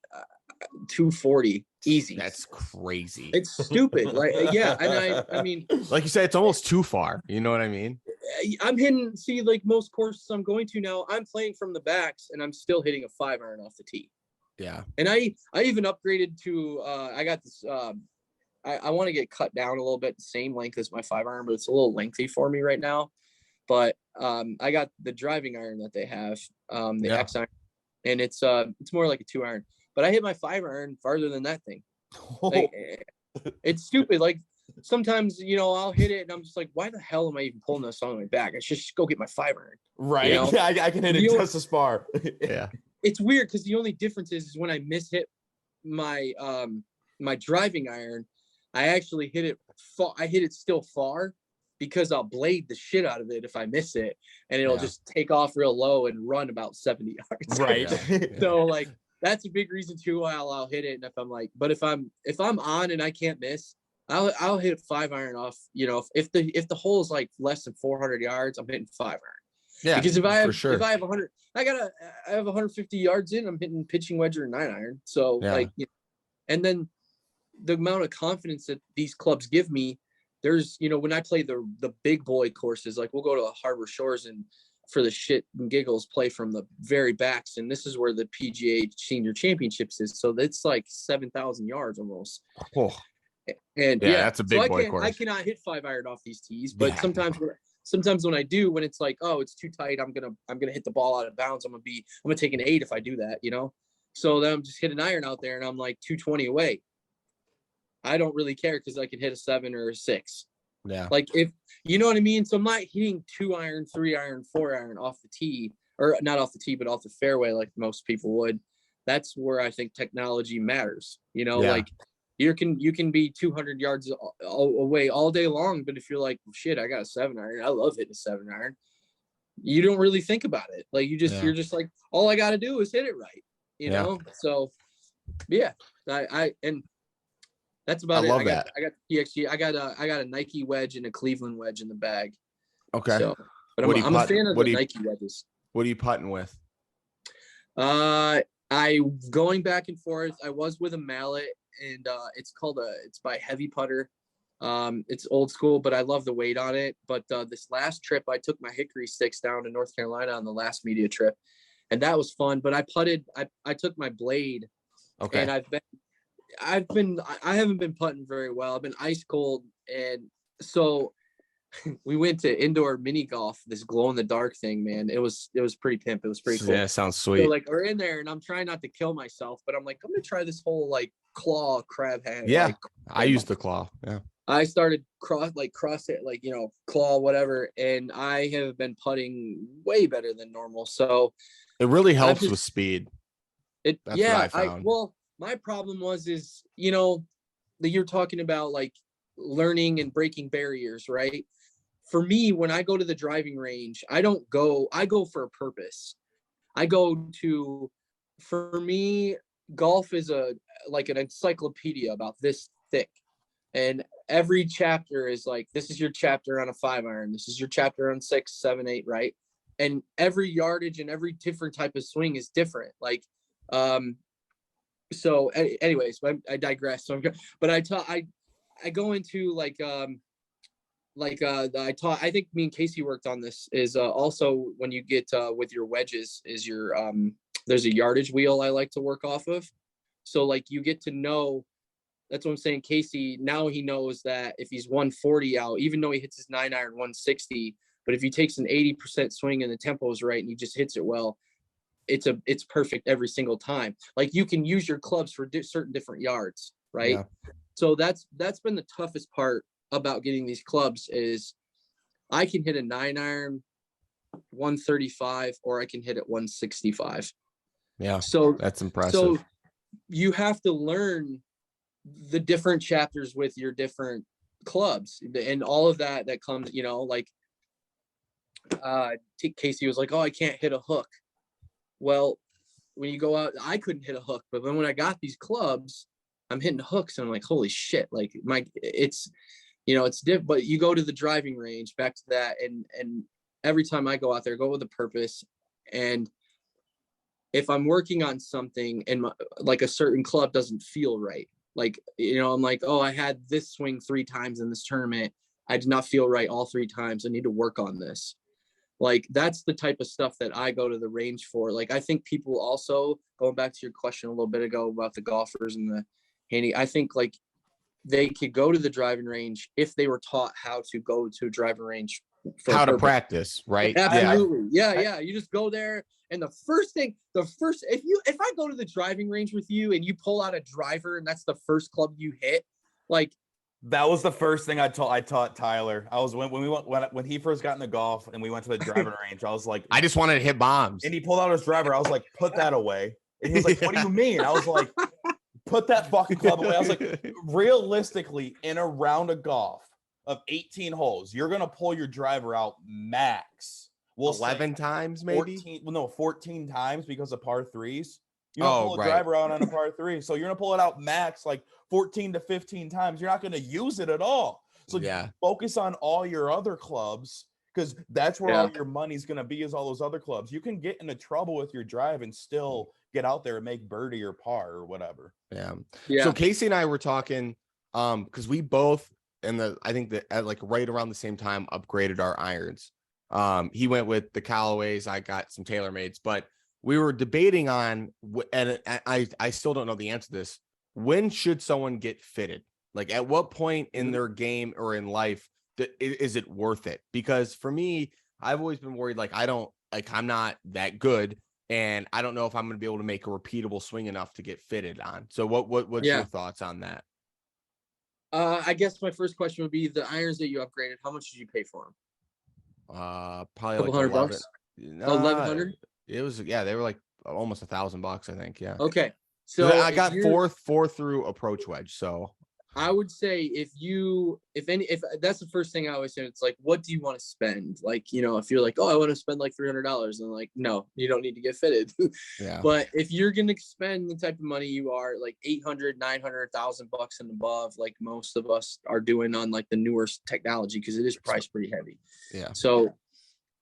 240 easy. That's crazy. It's stupid. Like, yeah. And I mean, like you said, it's almost too far. You know what I mean? I'm hitting, like most courses I'm going to now, I'm playing from the backs and I'm still hitting a 5-iron off the tee. Yeah. And I even upgraded to, I got this, I want to get cut down a little bit, the same length as my 5-iron, but it's a little lengthy for me right now. But I got the driving iron that they have, the X iron, and it's more like a 2-iron. But I hit my 5-iron farther than that thing. Like, it's stupid. Like sometimes, you know, I'll hit it and I'm just like, why the hell am I even pulling this on my back? I should just go get my 5-iron. Right. You know? Yeah, I can hit it just as far. Yeah. It's weird because the only difference is when I mishit my my driving iron, I actually hit it far. I hit it still far because I'll blade the shit out of it if I miss it, and it'll just take off real low and run about 70 yards. Right. So like that's a big reason too why I'll hit it. And if I'm like, but if I'm on and I can't miss, I'll hit 5-iron off. You know, if the hole is like less than 400 yards, I'm hitting 5-iron. Yeah, because if I have 100, I have 150 yards in, I'm hitting pitching wedge or 9-iron. So like, you know, and then the amount of confidence that these clubs give me, there's, you know, when I play the big boy courses, like we'll go to Harbor Shores and for the shit and giggles play from the very backs, and this is where the PGA Senior Championships is. So it's like 7,000 yards almost. Oh. And that's a big boy course. I cannot hit 5-iron off these tees, but sometimes when I do, when it's like, oh, it's too tight, I'm gonna hit the ball out of bounds. I'm gonna take an 8 if I do that, you know. So then I'm just hitting iron out there, and I'm like 220 away. I don't really care because I can hit a 7 or a 6. Yeah. Like if you know what I mean. So I'm not hitting 2-iron, 3-iron, 4-iron off the tee, or not off the tee, but off the fairway like most people would. That's where I think technology matters. You know, like you can be 200 yards away all day long, but if you're like, shit, I got a 7-iron. I love hitting a 7-iron. you don't really think about it. Like you're just like, all I got to do is hit it right, you know? So yeah, and that's about it. I love that. I got PXG. I got a Nike wedge and a Cleveland wedge in the bag. Okay. So, but I'm a fan of the Nike wedges. What are you putting with? I going back and forth. I was with a mallet, and it's by Heavy Putter. It's old school, but I love the weight on it. But this last trip, I took my hickory sticks down to North Carolina on the last media trip, and that was fun. But I took my blade, and I haven't been putting very well. I've been ice cold, and so we went to indoor mini golf, this glow in the dark thing, man. It was pretty pimp. It was pretty cool. Yeah, sounds sweet. So like we're in there, and I'm trying not to kill myself, but I'm like, I'm gonna try this whole like claw crab hand. Yeah, I use the claw. Yeah. I started cross it, like, you know, claw, whatever. And I have been putting way better than normal. So it really helps with speed. That's what I found. Well, my problem is, you know, that you're talking about like learning and breaking barriers, right? For me, when I go to the driving range, I go for a purpose. For me, golf is like an encyclopedia about this thick. And every chapter is like, this is your chapter on a 5-iron. This is your chapter on 6, 7, 8, right? And every yardage and every different type of swing is different. Like, so anyways, I digress. So I go into I think me and Casey worked on this is also when you get with your wedges is your there's a yardage wheel I like to work off of. So like you get to know. That's what I'm saying. Casey, now he knows that if he's 140 out, even though he hits his 9-iron 160, but if he takes an 80% swing and the tempo is right and he just hits it well, it's perfect every single time. Like you can use your clubs for certain different yards, right? Yeah. So that's been the toughest part about getting these clubs is I can hit a 9-iron 135 or I can hit it 165. Yeah. So that's impressive. So you have to learn the different chapters with your different clubs and all of that comes, you know, like Casey was like, oh, I can't hit a hook. Well, when you go out, I couldn't hit a hook, but then when I got these clubs, I'm hitting hooks and I'm like, holy shit. Like it's, you know, it's different, but you go to the driving range, back to that. And every time I go out there, I go with a purpose. And if I'm working on something and like a certain club doesn't feel right, like, you know, I'm like, oh, I had this swing 3 times in this tournament. I did not feel right all 3 times. I need to work on this. Like, that's the type of stuff that I go to the range for. Like, I think people also, going back to your question a little bit ago about the golfers and the handy, I think like they could go to the driving range if they were taught how to go to a driving range. How to practice, right? Absolutely. Yeah. You just go there. And if I go to the driving range with you and you pull out a driver and that's the first club you hit, like that was the first thing I taught Tyler. I was when he first got into golf and we went to the driving range, I was like, I just wanted to hit bombs. And he pulled out his driver. I was like, put that away. And he was like, what do you mean? I was like, put that fucking club away. I was like, realistically, in a round of golf of 18 holes, you're gonna pull your driver out max. 11 times, maybe 14 times because of par 3s. You don't pull a driver out on a par 3, so you're gonna pull it out max like 14 to 15 times. You're not gonna use it at all. So focus on all your other clubs because that's where all your money's gonna be. Is all those other clubs. You can get into trouble with your drive and still get out there and make birdie or par or whatever. Yeah. So Casey and I were talking because we both I think that at like right around the same time upgraded our irons. He went with the Callaways. I got some TaylorMades, but we were debating on, and I still don't know the answer to this. When should someone get fitted? Like at what point in their game or in life is it worth it? Because for me, I've always been worried. Like I'm not that good, and I don't know if I'm going to be able to make a repeatable swing enough to get fitted on. So what's your thoughts on that? I guess my first question would be the irons that you upgraded. How much did you pay for them? Probably like $1,100. 1,100. It was they were like almost $1,000, I think. Yeah. Okay. So I got four through approach wedge. So I would say if that's the first thing I always say, it's like, what do you want to spend? Like, you know, if you're like, oh, I want to spend like $300, and like, no, you don't need to get fitted. Yeah. But if you're going to spend the type of money you are, like 800, 900, $1,000 and above, like most of us are doing on like the newer technology, because it is priced pretty heavy. Yeah. So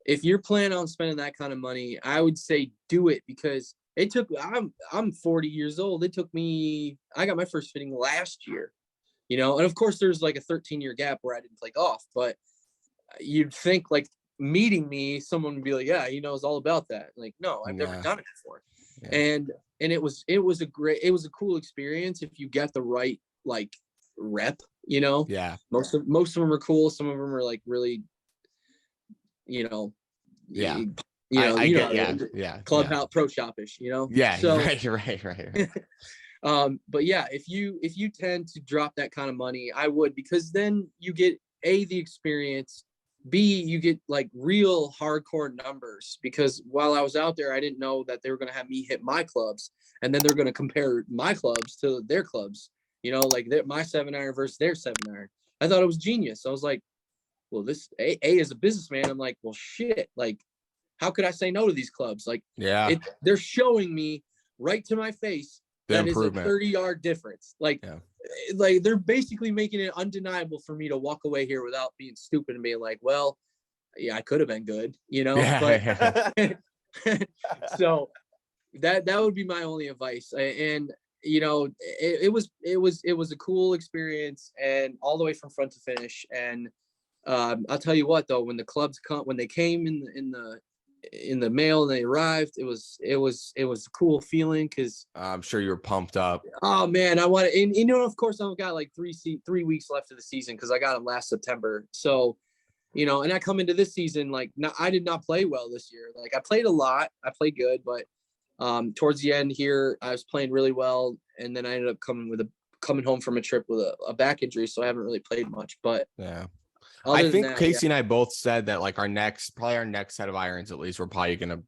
if you're planning on spending that kind of money, I would say do it, because I'm 40 years old. I got my first fitting last year. You know, and of course there's like a 13-year gap where I didn't play golf, but you'd think like meeting me, someone would be like, yeah, he knows all about that. Like, no, I've never done it before. Yeah. And it was a cool experience if you get the right like rep, you know. Yeah. Most of them are cool. Some of them are like really, you know, yeah. Yeah. Clubhouse pro shop-ish, you know. Yeah. So, right. But yeah, if you tend to drop that kind of money, I would, because then you get the experience, B, you get like real hardcore numbers, because while I was out there, I didn't know that they were going to have me hit my clubs, and then they're going to compare my clubs to their clubs, you know, like my 7-iron versus their 7-iron. I thought it was genius. I was like, well, this A as a businessman, I'm like, well, shit, like, how could I say no to these clubs? Like, they're showing me right to my face that is a 30-yard difference. Like they're basically making it undeniable for me to walk away here without being stupid and being like, well, yeah, I could have been good, you know. But so that would be my only advice. And you know, it was a cool experience, and all the way from front to finish. And I'll tell you what, though, when they came in the mail and they arrived, it was a cool feeling, because I'm sure you were pumped up. Oh man, I want to, and you know, of course I've got like 3 weeks left of the season, because I got them last September. So, you know, and I come into this season like, I did not play well this year. Like, I played a lot, I played good, but towards the end here I was playing really well, and then I ended up coming home from a trip with a back injury, so I haven't really played much. But yeah, I think Casey and I both said that like our next set of irons, at least, we're probably going to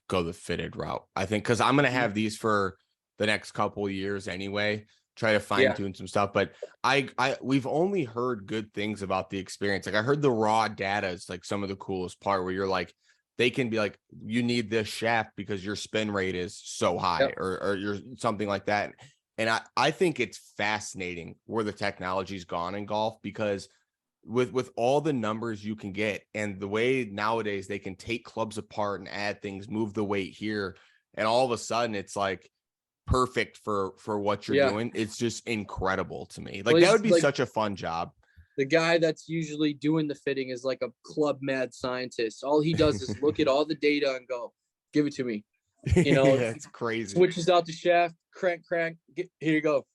go the fitted route. I think, because I'm going to have these for the next couple of years anyway, try to fine tune some stuff. But we've only heard good things about the experience. Like, I heard the raw data is like some of the coolest part, where you're like, they can be like, you need this shaft because your spin rate is so high, or you're something like that. And I think it's fascinating where the technology's gone in golf, because with all the numbers you can get, and the way nowadays they can take clubs apart and add things, move the weight here, and all of a sudden it's like perfect for what you're doing. It's just incredible to me. Like, that would be such a fun job. The guy that's usually doing the fitting is like a club mad scientist. All he does is look at all the data and go, give it to me. You know, it's crazy. Switches out the shaft, crank, here you go.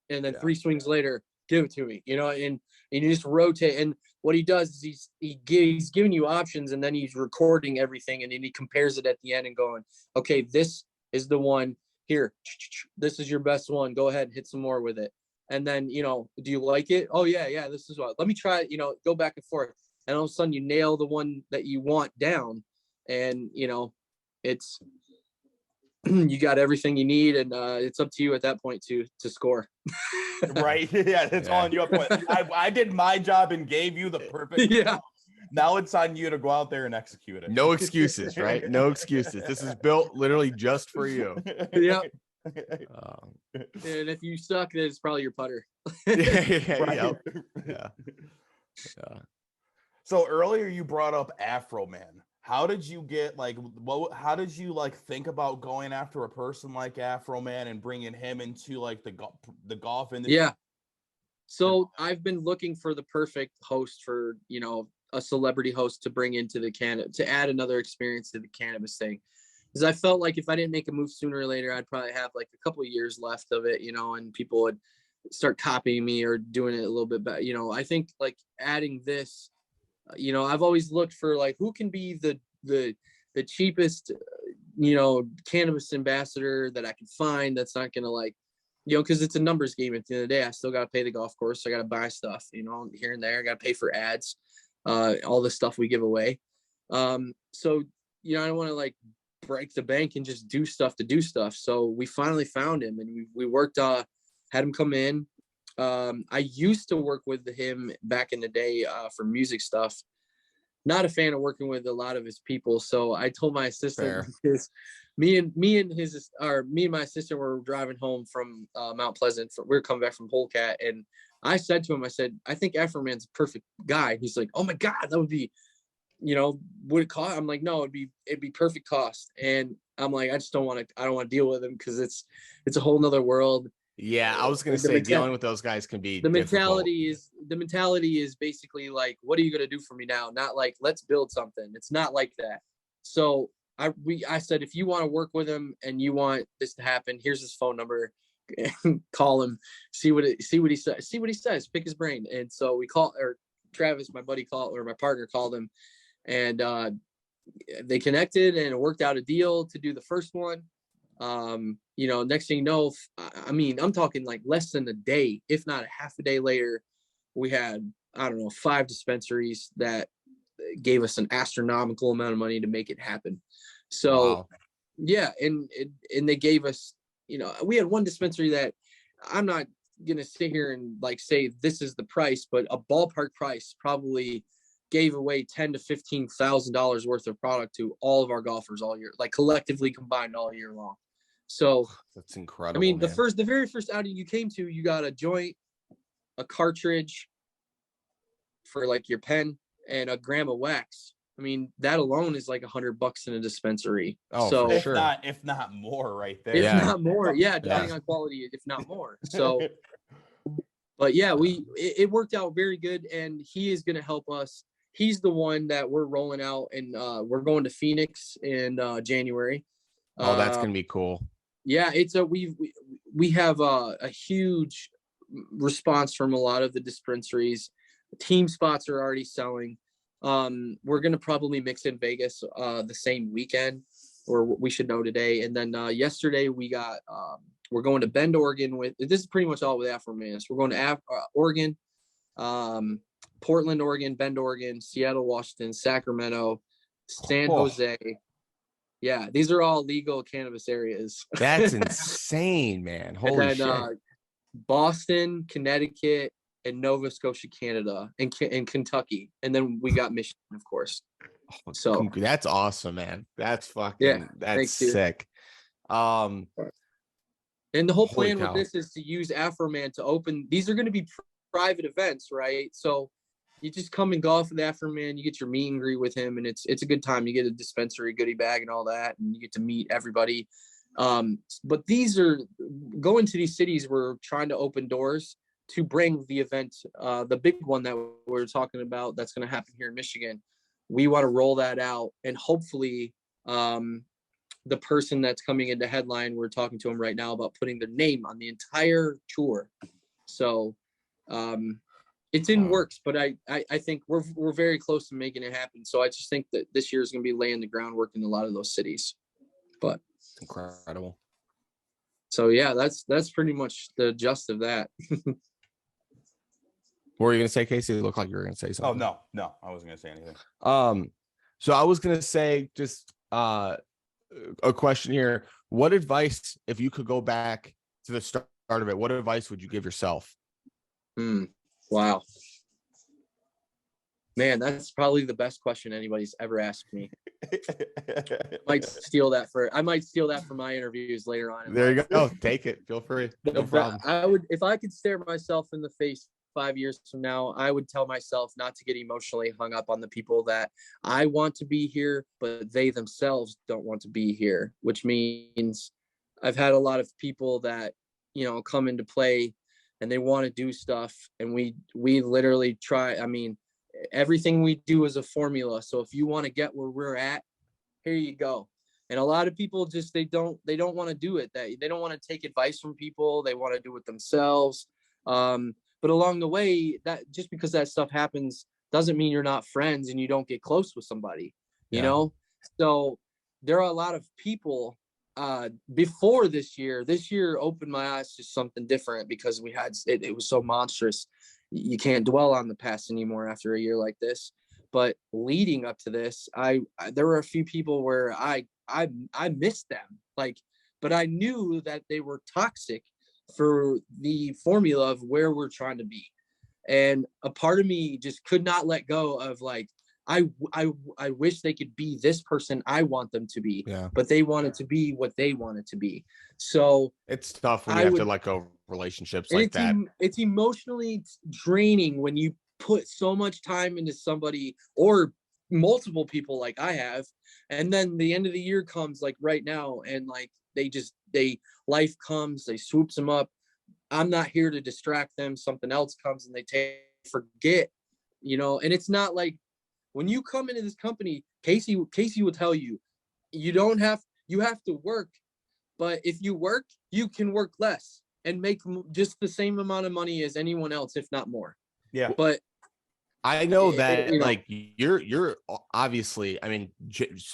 And then 3 swings later, give it to me, you know, and you just rotate. And what he does is he's giving you options, and then he's recording everything, and then he compares it at the end and going, okay, this is the one here. This is your best one. Go ahead and hit some more with it. And then, you know, do you like it? Oh yeah, this is what, let me try it, you know, go back and forth. And all of a sudden you nail the one that you want down, and, you know, it's, you got everything you need, and it's up to you at that point to score. Right. Yeah, it's on your point. I did my job and gave you the perfect. Yeah. Now it's on you to go out there and execute it. No excuses, right? No excuses. This is built literally just for you. Yeah. And if you suck, then it's probably your putter. Yeah. So earlier you brought up Afro Man. How did you get how did you think about going after a person like Afro Man and bringing him into like the golf industry? Yeah. So I've been looking for the perfect host, for, you know, a celebrity host to bring into the to add another experience to the cannabis thing. Because I felt like if I didn't make a move sooner or later, I'd probably have like a couple of years left of it, you know, and people would start copying me or doing it a little bit better. You know, I think like adding this, you know, I've always looked for like who can be the cheapest, you know, cannabis ambassador that I can find that's not going to like, you know, because it's a numbers game at the end of the day. I still got to pay the golf course. I got to buy stuff, you know, here and there. I got to pay for ads, all the stuff we give away. So, you know, I don't want to like break the bank and just do stuff to do stuff. So we finally found him, and we worked, had him come in. I used to work with him back in the day for music stuff. Not a fan of working with a lot of his people, so I told my assistant, me and my assistant were driving home from Mount Pleasant. We were coming back from Polecat, and I said to him, I said, I think Afroman's a perfect guy. He's like, oh my God, that would be, would it cost? I'm like, no, it'd be perfect cost. And I'm like, I don't want to deal with him because it's a whole nother world. Yeah, I was gonna say dealing with those guys can be the difficult. mentality is basically like, what are you gonna do for me now? Not like, let's build something. It's not like that. So I said, if you want to work with him and you want this to happen, here's his phone number. Call him, see what he says, pick his brain. And so we call, or Travis, my partner called him, and they connected, and it worked out a deal to do the first one. Next thing you know, I'm talking like less than a day, if not a half a day later, we had, I don't know, 5 dispensaries that gave us an astronomical amount of money to make it happen. So, wow. Yeah. And they gave us, we had one dispensary that I'm not going to sit here and like say this is the price, but a ballpark price probably gave away $10,000 to $15,000 worth of product to all of our golfers all year, like collectively combined all year long. So that's incredible. I mean, man. the very first outing you came to, you got a joint, a cartridge for like your pen, and a gram of wax. I mean, that alone is like $100 in a dispensary. Oh, so for sure. If not more, right there. If not more, yeah, depending on quality, if not more. So, but yeah, it worked out very good, and he is going to help us. He's the one that we're rolling out, and we're going to Phoenix in January. Oh, that's gonna be cool. Yeah, we have a huge response from a lot of the dispensaries. Team spots are already selling. We're gonna probably mix in Vegas the same weekend, or we should know today. And then yesterday we got we're going to Bend, Oregon. This is pretty much all with Afroman. We're going to Oregon, Portland, Oregon, Bend, Oregon, Seattle, Washington, Sacramento, San Jose. Yeah, these are all legal cannabis areas. That's insane, man. Holy shit. Boston, Connecticut, and Nova Scotia, Canada, and Kentucky. And then we got Michigan, of course. So that's awesome, man. That's fucking, that's sick. And the whole plan with this is to use Afroman to open. These are going to be private events, right? So you just come and golf with Afroman, you get your meet and greet with him, and it's a good time. You get a dispensary goodie bag and all that, and you get to meet everybody. But these are going to these cities. We're trying to open doors to bring the event, the big one that we're talking about that's going to happen here in Michigan. We want to roll that out, and hopefully the person that's coming into headline, we're talking to him right now about putting their name on the entire tour. So it's in works, but I think we're very close to making it happen. So I just think that this year is going to be laying the groundwork in a lot of those cities. But incredible. So yeah, that's pretty much the gist of that. What were you gonna say, Casey? It looked like you were gonna say something. Oh no, I wasn't gonna say anything. So I was gonna say just a question here. What advice, if you could go back to the start of it, what advice would you give yourself? Wow. Man, that's probably the best question anybody's ever asked me. I might steal that for my interviews later on. There you go. Take it. Feel free. No problem. If I could stare myself in the face 5 years from now, I would tell myself not to get emotionally hung up on the people that I want to be here, but they themselves don't want to be here, which means I've had a lot of people that, come into play and they want to do stuff. And we literally try. I mean, everything we do is a formula. So if you want to get where we're at, here you go. And a lot of people just, they don't want to do it. They don't want to take advice from people. They want to do it themselves. But along the way, that just because that stuff happens doesn't mean you're not friends and you don't get close with somebody, you know? So there are a lot of people before this year opened my eyes to something different because we had, it was so monstrous. You can't dwell on the past anymore after a year like this. But leading up to this, there were a few people where I missed them, but I knew that they were toxic for the formula of where we're trying to be. And a part of me just could not let go of like, I wish they could be this person I want them to be, but they wanted to be what they wanted to be. So it's tough when you have to let go of relationships like that. It's emotionally draining when you put so much time into somebody or multiple people like I have, and then the end of the year comes like right now, and like life comes, they swoops them up. I'm not here to distract them. Something else comes and they forget, and it's not like when you come into this company, Casey will tell you, you have to work, but if you work, you can work less and make just the same amount of money as anyone else, if not more. Yeah. But I know that like you're obviously, I mean,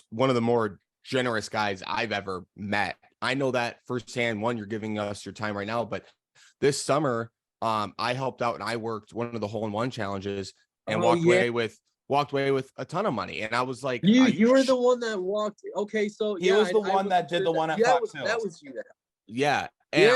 one of the more generous guys I've ever met. I know that firsthand. One, you're giving us your time right now, but this summer, I helped out and I worked one of the hole-in-one challenges and walked away with a ton of money. And I was like, you were the one that walked. Okay, so he was the one that did the one at Fox Hills. That was you. Yeah. And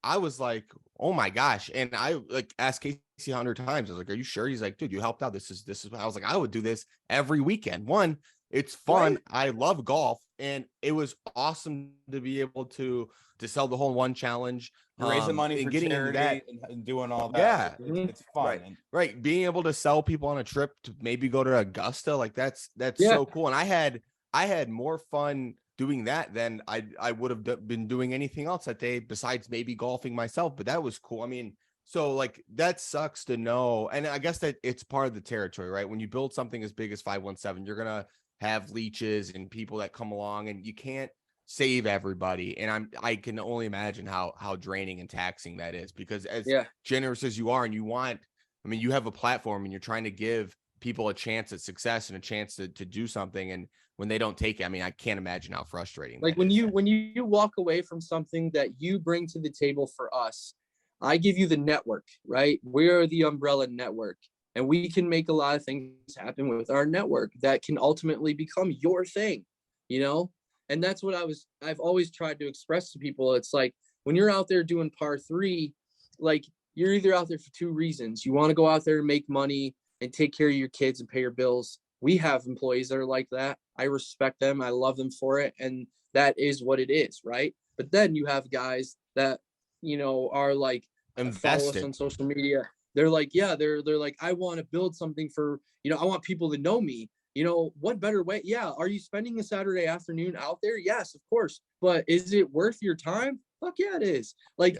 I was like, oh my gosh. And I like asked Casey 100 times. I was like, are you sure? He's like, dude, you helped out. This is, I was like, I would do this every weekend. One, it's fun. Right? I love golf. And it was awesome to be able to sell the hole-in-one challenge. Raising money for charity and doing all that. Yeah. It's fun. Right. Being able to sell people on a trip to maybe go to Augusta. Like that's so cool. And I had more fun doing that than I would have been doing anything else that day besides maybe golfing myself. But that was cool. I mean, so like that sucks to know. And I guess that it's part of the territory, right? When you build something as big as 517, you're going to have leeches and people that come along, and you can't save everybody. And I can only imagine how draining and taxing that is, because as generous as you are, and you have a platform and you're trying to give people a chance at success and a chance to do something. And when they don't take it, I mean, I can't imagine how frustrating. Like when you walk away from something that you bring to the table for us, I give you the network, right? We're the umbrella network, and we can make a lot of things happen with our network that can ultimately become your thing, And that's what I've always tried to express to people. It's like when you're out there doing par 3, like you're either out there for two reasons. You want to go out there and make money and take care of your kids and pay your bills. We have employees that are like that. I respect them. I love them for it. And that is what it is. Right. But then you have guys that, are like, follow us on social media. They're like, they're like, I want to build something for, I want people to know me. What better way? Yeah. Are you spending a Saturday afternoon out there? Yes, of course. But is it worth your time? Fuck yeah, it is. Like,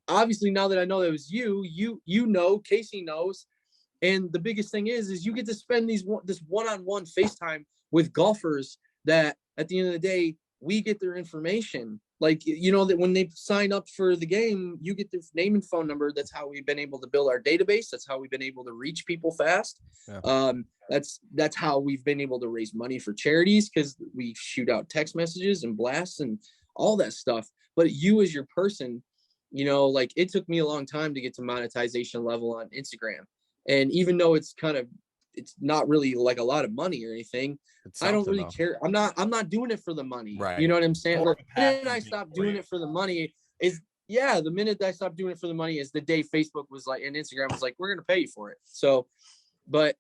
obviously now that I know that it was Casey knows. And the biggest thing is you get to spend this one-on-one FaceTime with golfers that at the end of the day, we get their information. Like, that when they sign up for the game, you get their name and phone number. That's how we've been able to build our database. That's how we've been able to reach people fast. Yeah. That's how we've been able to raise money for charities, because we shoot out text messages and blasts and all that stuff. But you as your person, like it took me a long time to get to monetization level on Instagram. And even though it's not really like a lot of money or anything, I don't really care. I'm not doing it for the money. Right. You know what I'm saying? The minute I stopped doing it for the money the minute I stopped doing it for the money is the day Facebook was like, and Instagram was like, we're going to pay you for it. So, but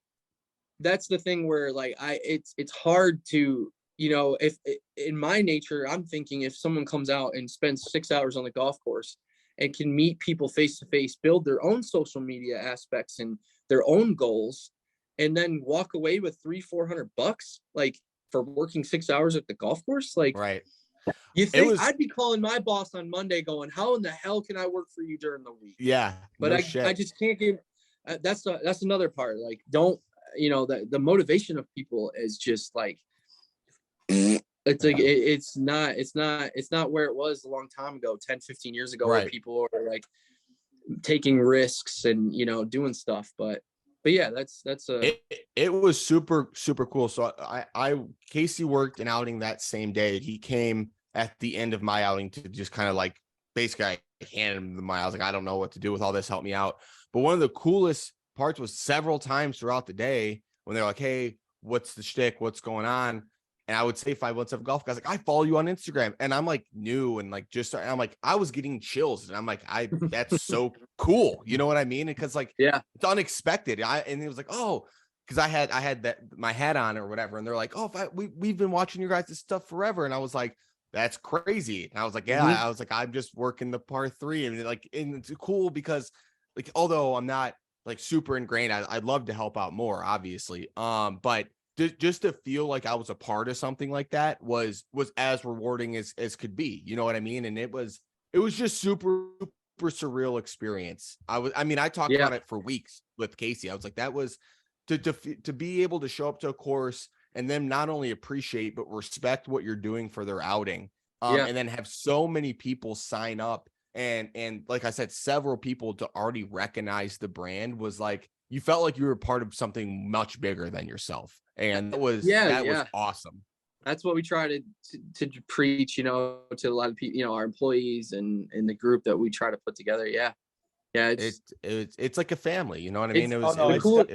that's the thing where like, it's hard to, if in my nature, I'm thinking if someone comes out and spends 6 hours on the golf course and can meet people face to face, build their own social media aspects and their own goals, and then walk away with $300-400 like for working 6 hours at the golf course, like right. You think I'd be calling my boss on Monday going, how in the hell can I work for you during the week? Yeah. But I just can't give, that's another part. Like, don't, the motivation of people is just like, it's like, it's not where it was a long time ago, 10-15 years ago, right, where people are like taking risks and, doing stuff. But yeah, it was super, super cool. So Casey worked an outing that same day. He came at the end of my outing to just kind of like, basically I handed him the money. I was like, I don't know what to do with all this. Help me out. But one of the coolest parts was several times throughout the day when they're like, hey, what's the shtick? What's going on? And I would say 517 Golf guys, like, I follow you on Instagram, and I'm like new and like just, and I'm like, I was getting chills, and I'm like, that's so cool. You know what I mean? Because like, Yeah, it's unexpected. And he was like, oh, because I had that my hat on or whatever, and they're like, oh, we've been watching your guys' stuff forever, and I was like, that's crazy. And I was like, yeah, I was like, I'm just working the par 3, and like, and it's cool because like, although I'm not like super ingrained, I'd love to help out more, obviously. But just to feel like I was a part of something like that was as rewarding as could be. You know what I mean? And it was just super surreal experience. I talked about it for weeks with Casey. I was like, that was to be able to show up to a course and then not only appreciate but respect what you're doing for their outing. And then have so many people sign up, and like I said, several people to already recognize the brand, was like, you felt like you were part of something much bigger than yourself. And that was awesome. That's what we try to preach, to a lot of people, our employees and the group that we try to put together. Yeah. It's like a family, you know what I mean? It was cool.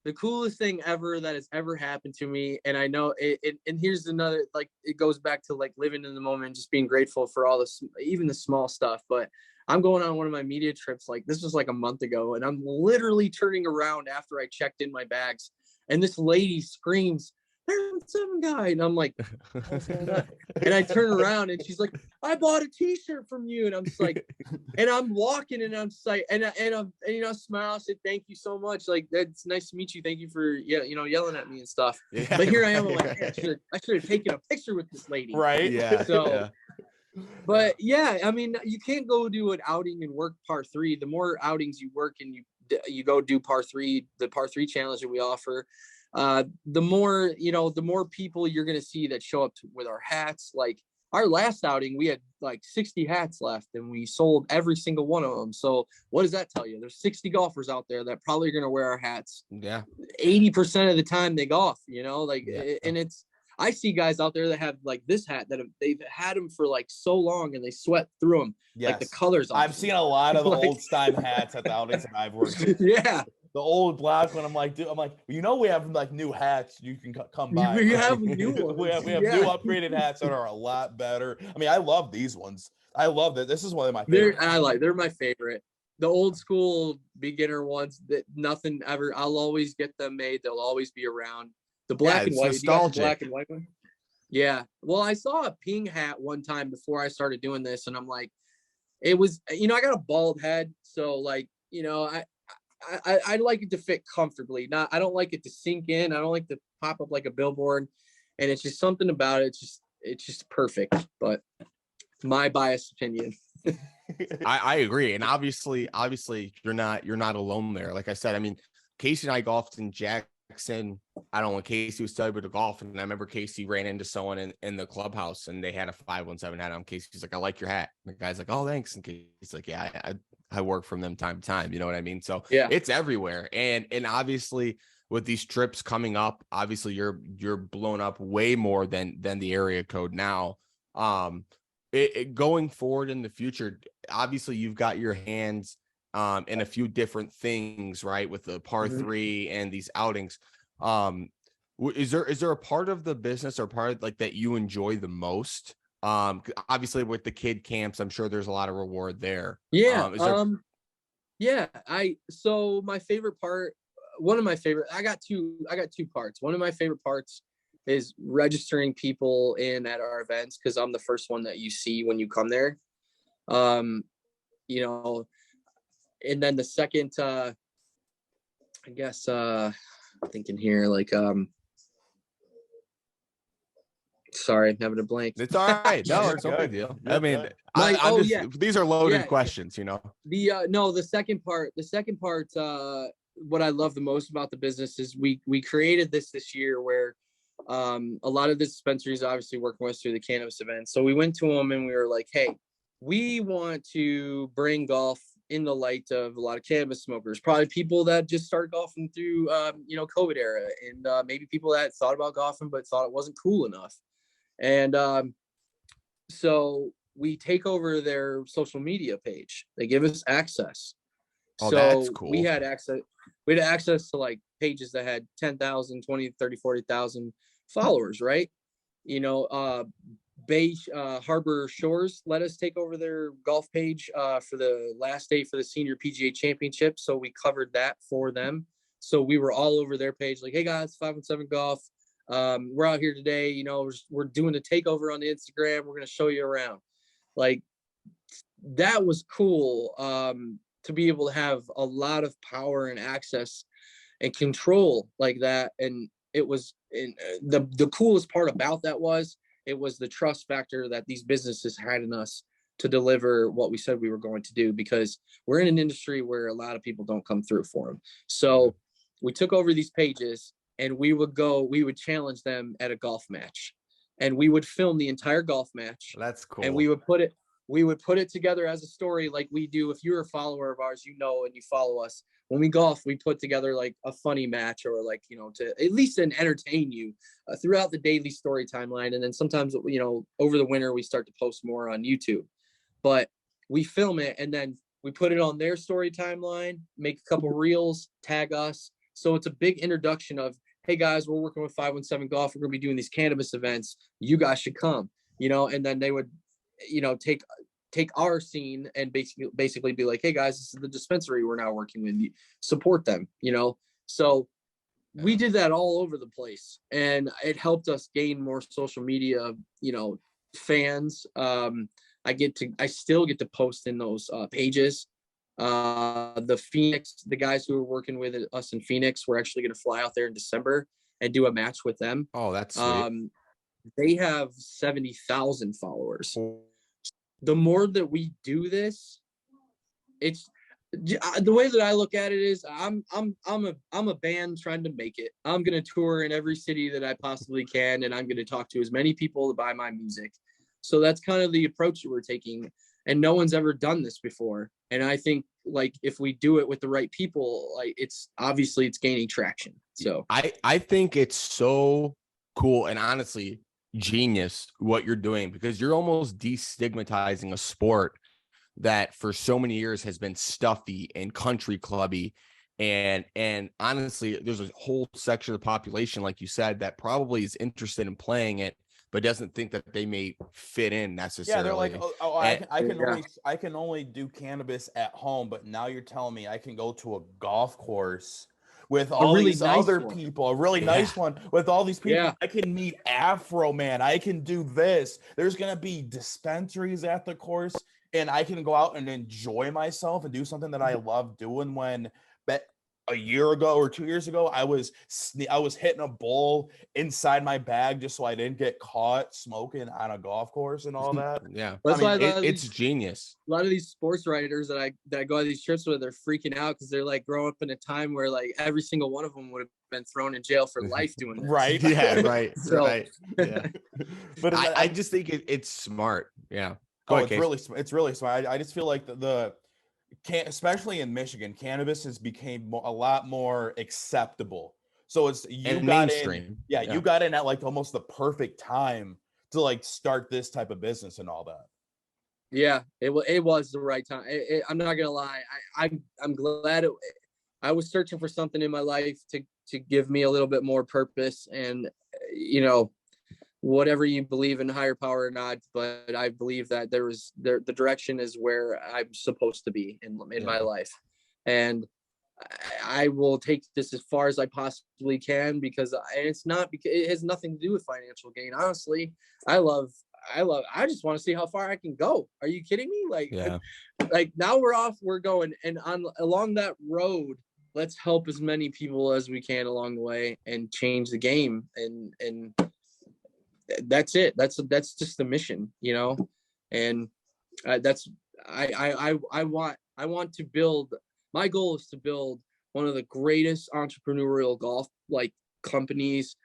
The coolest thing ever that has ever happened to me. And I know it, and here's another, like, it goes back to like living in the moment, just being grateful for all this, even the small stuff. But I'm going on one of my media trips. Like, this was like a month ago, and I'm literally turning around after I checked in my bags, and this lady screams, "There's some guy," and I'm like, and I turn around, and she's like, "I bought a T-shirt from you," and I'm just like, and I'm walking, and I'm just like, and I smile, I said, "Thank you so much. Like, that's nice to meet you. Thank you for yelling at me and stuff." Yeah. But here I am, I'm like, I should have taken a picture with this lady, right? Yeah. So. Yeah. But yeah, I mean, you can't go do an outing and work par 3. The more outings you work and you go do par 3, the par 3 challenge that we offer, the more people you're going to see that show up with our hats. Like our last outing, we had like 60 hats left, and we sold every single one of them. So what does that tell you? There's 60 golfers out there that probably are going to wear our hats. Yeah. 80% of the time they golf, and it's, I see guys out there that have like this hat that they've had them for like so long, and they sweat through them. Yes. Like the colors. I've seen a lot of old style hats at the outings that I've worked with. Yeah. The old black one. I'm like, we have like new hats. You can come by. We have new ones. we have new upgraded hats that are a lot better. I mean, I love these ones. I love that. This is one of my favorite. They're my favorite. The old school beginner ones that nothing ever. I'll always get them made. They'll always be around. The black and white. Nostalgic. The black and white one. Yeah. Well, I saw a ping hat one time before I started doing this, and I'm like, it was, I got a bald head, so like, I like it to fit comfortably. I don't like it to sink in. I don't like to pop up like a billboard, and it's just something about it. It's just perfect. But my biased opinion. I agree, and obviously you're not alone there. Like I said, I mean, Casey and I golfed in Jackson. I don't know, when Casey was studying to golf, and I remember Casey ran into someone in the clubhouse, and they had a 517 hat on. Casey's like, "I like your hat." And the guy's like, "Oh, thanks." And Casey's like, "Yeah, I work from them time to time." You know what I mean? So yeah, it's everywhere. And obviously with these trips coming up, obviously you're blown up way more than the area code now. Going forward in the future, obviously you've got your hands in a few different things, right? With the par 3 and these outings. Is there a part of the business or part like that you enjoy the most? Obviously with the kid camps, I'm sure there's a lot of reward there. Yeah. So my favorite part, I got two parts. One of my favorite parts is registering people in at our events, because I'm the first one that you see when you come there. And then the second, I guess, I'm thinking here, like, sorry, I'm having a blank. It's all right. No, it's no big deal. I mean, these are loaded questions, The second part, what I love the most about the business is we created this year where a lot of the dispensaries obviously working with us through the cannabis events. So we went to them and we were like, hey, we want to bring golf in the light of a lot of cannabis smokers, probably people that just started golfing through, COVID era, and maybe people that thought about golfing but thought it wasn't cool enough. And so we take over their social media page. They give us access. Oh, so that's cool. We had access to like pages that had 10,000, 20, 30, 40,000 followers, right? You know, Bay Harbor Shores let us take over their golf page for the last day for the Senior PGA Championship. So we covered that for them. So we were all over their page, like, hey guys, 517 Golf. We're out here today. You know, we're doing the takeover on the Instagram. We're going to show you around. Like, that was cool to be able to have a lot of power and access and control like that. And it was the coolest part about that was it was the trust factor that these businesses had in us to deliver what we said we were going to do, because we're in an industry where a lot of people don't come through for them. So we took over these pages and we would challenge them at a golf match, and we would film the entire golf match. That's cool. And we would put it together as a story, like we do. If you're a follower of ours, you know, and you follow us, when we golf, we put together like a funny match, or like, you know, to at least entertain you throughout the daily story timeline. And then sometimes, you know, over the winter, we start to post more on YouTube, but we film it and then we put it on their story timeline, make a couple reels, tag us. So it's a big introduction of, hey guys, we're working with 517 Golf. We're going to be doing these cannabis events. You guys should come, you know. And then they would, you know, take our scene and basically be like, hey guys, this is the dispensary we're now working with. You support them, you know. So we did that all over the place, and it helped us gain more social media, you know, fans. I still get to post in those pages. The guys who are working with us in Phoenix, we're actually going to fly out there in December and do a match with them. Oh, that's sweet. They have 70,000 followers. The more that we do this, it's the way that I look at it is I'm a band trying to make it. I'm going to tour in every city that I possibly can, and I'm going to talk to as many people to buy my music. So that's kind of the approach that we're taking, and no one's ever done this before. And I think, like, if we do it with the right people, like, it's gaining traction. So I think it's so cool and honestly genius what you're doing, because you're almost destigmatizing a sport that for so many years has been stuffy and country clubby. And honestly, there's a whole section of the population, like you said, that probably is interested in playing it, but doesn't think that they may fit in necessarily. Yeah, they're like, I can only do cannabis at home, but now you're telling me I can go to a golf course with all these other people, a really nice one with all these people. I can meet Afro Man. I can do this. There's going to be dispensaries at the course, and I can go out and enjoy myself and do something that I love doing. When a year ago or 2 years ago, I was hitting a bowl inside my bag just so I didn't get caught smoking on a golf course and all that. Yeah, that's why it's genius. A lot of these sports writers that I go on these trips with, they're freaking out because they're like growing up in a time where like every single one of them would have been thrown in jail for life doing this. Right. Yeah. Right. So, right. Yeah. But I just think it's smart. Yeah. It's really smart. I just feel like especially in Michigan, cannabis has became a lot more acceptable. So it's you got in at like almost the perfect time to like start this type of business and all that. Yeah, it was the right time. I'm not gonna lie. I'm glad I was searching for something in my life to give me a little bit more purpose, and you know, whatever you believe in, higher power or not, but I believe that the direction is where I'm supposed to be in my life. And I will take this as far as I possibly can, because it has nothing to do with financial gain. Honestly, I just want to see how far I can go. Are you kidding me? Like now we're going, and along that road, let's help as many people as we can along the way and change the game. And that's it. That's just the mission, you know. And I want to build. My goal is to build one of the greatest entrepreneurial golf like companies,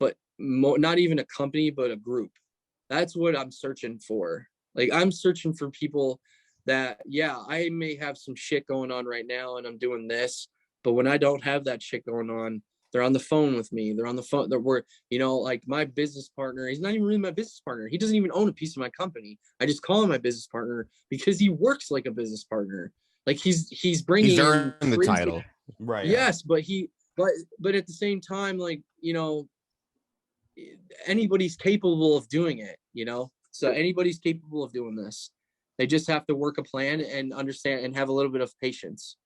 but not even a company, but a group. That's what I'm searching for. Like, I'm searching for people that, I may have some shit going on right now and I'm doing this, but when I don't have that shit going on, they're on the phone with me. They're on the phone. Like my business partner, he's not even really my business partner. He doesn't even own a piece of my company. I just call him my business partner because he works like a business partner. Like he's bringing he's earned the title. Right. Yes. But at the same time, like, you know, anybody's capable of doing it, you know? So anybody's capable of doing this. They just have to work a plan and understand and have a little bit of patience.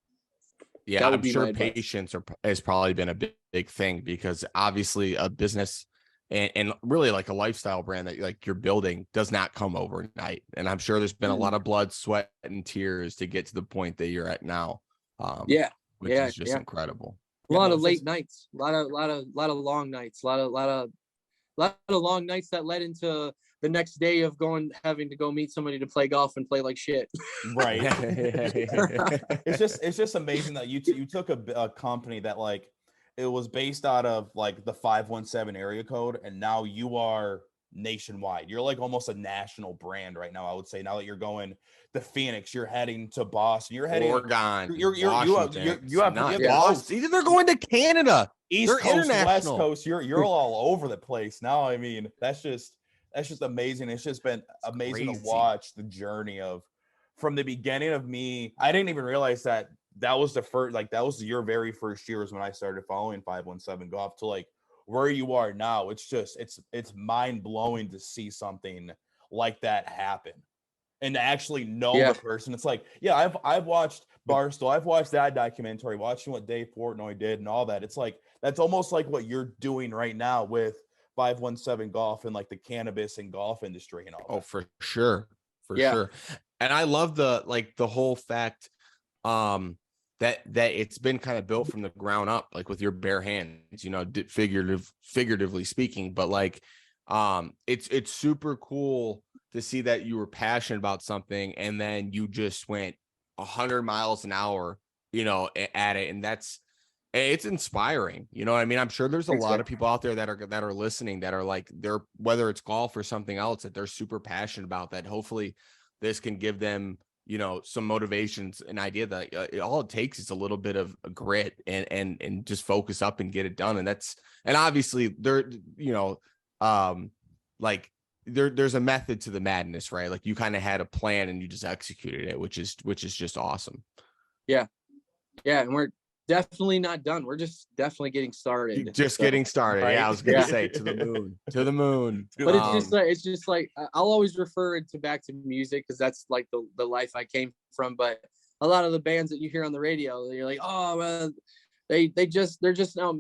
Yeah, I'm sure patience has probably been a big thing, because obviously a business and really like a lifestyle brand that like you're building does not come overnight. And I'm sure there's been a lot of blood, sweat, and tears to get to the point that you're at now. Which is just incredible. A lot of late nights, a lot of long nights, a lot of long nights that led into the next day of having to go meet somebody to play golf and play like shit. Right. It's just amazing that you took a company that like it was based out of like the 517 area code, and now you are nationwide. You're like almost a national brand right now, I would say. Now that you're going to Phoenix, you're heading to Boston, you're heading Oregon, you have Boston. Either they're going to Canada, East Coast, West Coast. You're all over the place now. I mean, that's just amazing. It's just been amazing to watch the journey of from the beginning of me. I didn't even realize that was the first, like that was your very first year was when I started following 517 Golf to like where you are now. It's just it's mind blowing to see something like that happen and to actually know the person. It's like, yeah, I've watched Barstool, I've watched that documentary, watching what Dave Portnoy did and all that. It's like that's almost like what you're doing right now with 517 Golf and like the cannabis and golf industry and all that. Oh, for sure. Sure. And I love the whole fact that it's been kind of built from the ground up, like with your bare hands, you know, figuratively speaking, but like it's super cool to see that you were passionate about something and then you just went 100 miles an hour, you know, at it. And it's inspiring. You know what I mean? I'm sure there's a lot of people out there that are listening that are like, whether it's golf or something else that they're super passionate about, that hopefully this can give them, you know, some motivations, an idea that all it takes is a little bit of grit and just focus up and get it done. And obviously there, you know, like there's a method to the madness, right? Like you kind of had a plan and you just executed it, which is just awesome. Yeah. And we're definitely not done. We're just definitely getting started. Getting started. Right? Yeah, I was gonna say to the moon. But it's just like I'll always refer it back to music because that's like the life I came from. But a lot of the bands that you hear on the radio, you're like, oh, well, they're just now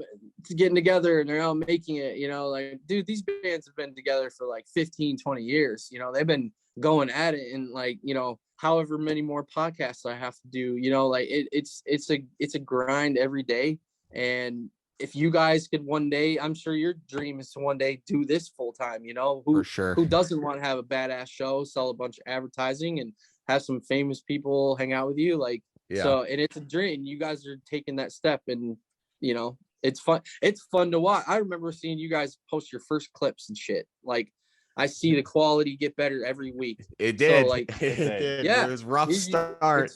getting together and they're now making it. You know, like, dude, these bands have been together for like 15, 20 years. You know, they've been going at it, and like, you know, however many more podcasts I have to do, you know, like it's a grind every day. And if you guys could one day, I'm sure your dream is to one day do this full time, you know, for sure. Who doesn't want to have a badass show, sell a bunch of advertising and have some famous people hang out with you? Like, so, and it's a dream. You guys are taking that step, and you know, it's fun. It's fun to watch. I remember seeing you guys post your first clips and shit. Like, I see the quality get better every week. It did. So, like, it did. Yeah, it was rough start.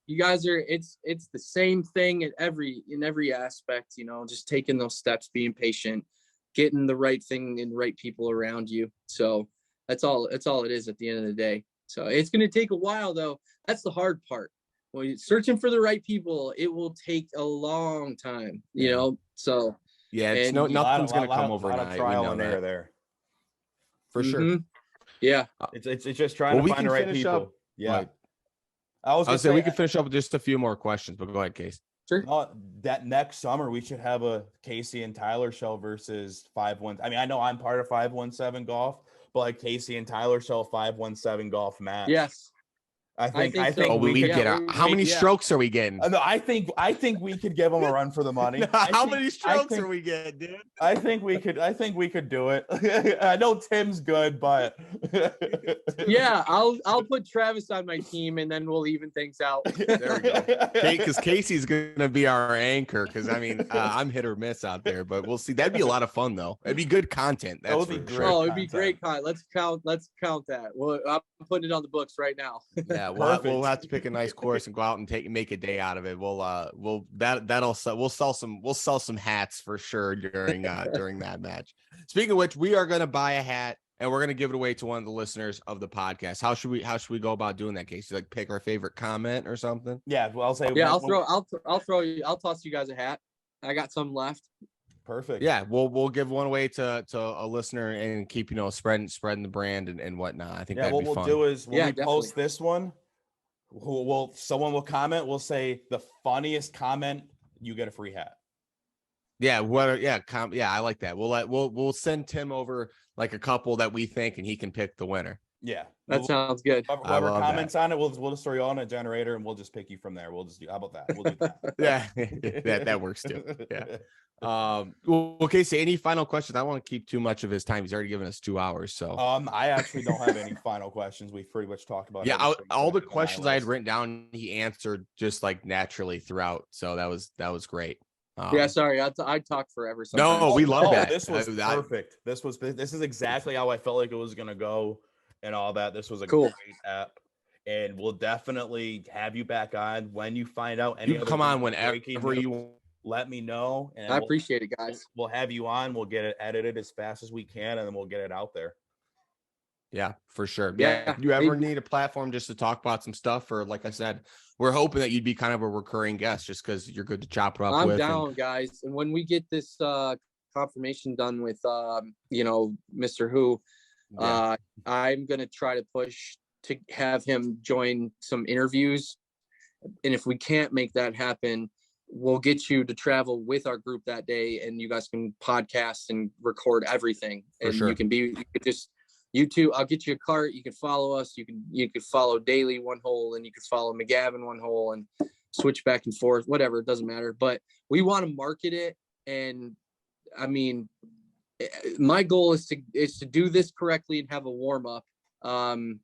You guys are. It's the same thing in every aspect. You know, just taking those steps, being patient, getting the right thing and right people around you. So that's all. That's all it is at the end of the day. So it's going to take a while, though. That's the hard part. When you're searching for the right people, it will take a long time. You know. So yeah, nothing's going to come overnight. A lot of trial and error there. For sure. Yeah. It's just trying to find the right people. Up, yeah. Like, I was gonna say we can finish up with just a few more questions, but go ahead, Case. Sure. That next summer we should have a Casey and Tyler show versus 517. I mean, I know I'm part of 517 Golf, but like Casey and Tyler show 517 Golf match. Yes. I think so. We could get how many strokes are we getting? No, I think we could give them a run for the money. How many strokes are we getting, dude? I think we could do it. I know Tim's good, but yeah, I'll put Travis on my team and then we'll even things out. There we go. Because Casey's gonna be our anchor. Because I mean, I'm hit or miss out there, but we'll see. That'd be a lot of fun, though. It'd be good content. That would be great. Oh, it'd be great content. Let's count that. Well, I'm putting it on the books right now. Yeah. We'll have to pick a nice course and go out and make a day out of it. We'll sell some hats for sure during that match. Speaking of which, we are going to buy a hat and we're going to give it away to one of the listeners of the podcast. How should we go about doing that, Casey? Like pick our favorite comment or something? Yeah, well, I'll say. Yeah, I'll toss you guys a hat. I got some left. Perfect. Yeah, we'll give one away to a listener and keep, spreading the brand and whatnot. I think that'd what be we'll fun. do is when we definitely post this one, someone will comment. We'll say the funniest comment, you get a free hat. Yeah, I like that. We'll send Tim over like a couple that we think, and he can pick the winner. Yeah, that sounds good. Whoever comments on it, we'll just throw you on a generator, and we'll just pick you from there. We'll just do. How about that? We'll do that. Yeah, that works too. Yeah. Okay. So, any final questions? I don't want to keep too much of his time. He's already given us 2 hours. So, I actually don't have any final questions. We've pretty much talked about. Yeah, all the questions I had written down, he answered just like naturally throughout. So that was great. Yeah, sorry, I talk forever. Sometimes. No, we love that. This was perfect. This is exactly how I felt like it was gonna go, and all that. This was a cool great app, and we'll definitely have you back on when you find out any. You can come on whenever you. Let me know, and I appreciate it, guys. We'll have you on. We'll get it edited as fast as we can, and then we'll get it out there. Yeah, for sure. Yeah. If you ever need a platform just to talk about some stuff, or like I said, we're hoping that you'd be kind of a recurring guest just because you're good to chop it up with. I'm down, guys. And when we get this confirmation done with, Mr. Who, I'm going to try to push to have him join some interviews. And if we can't make that happen, we'll get you to travel with our group that day, and you guys can podcast and record everything. And you could just YouTube. I'll get you a cart. You can follow us. You could follow Daily one hole, and you could follow McGavin one hole, and switch back and forth. Whatever, it doesn't matter. But we want to market it, and I mean, my goal is to do this correctly and have a warm up, and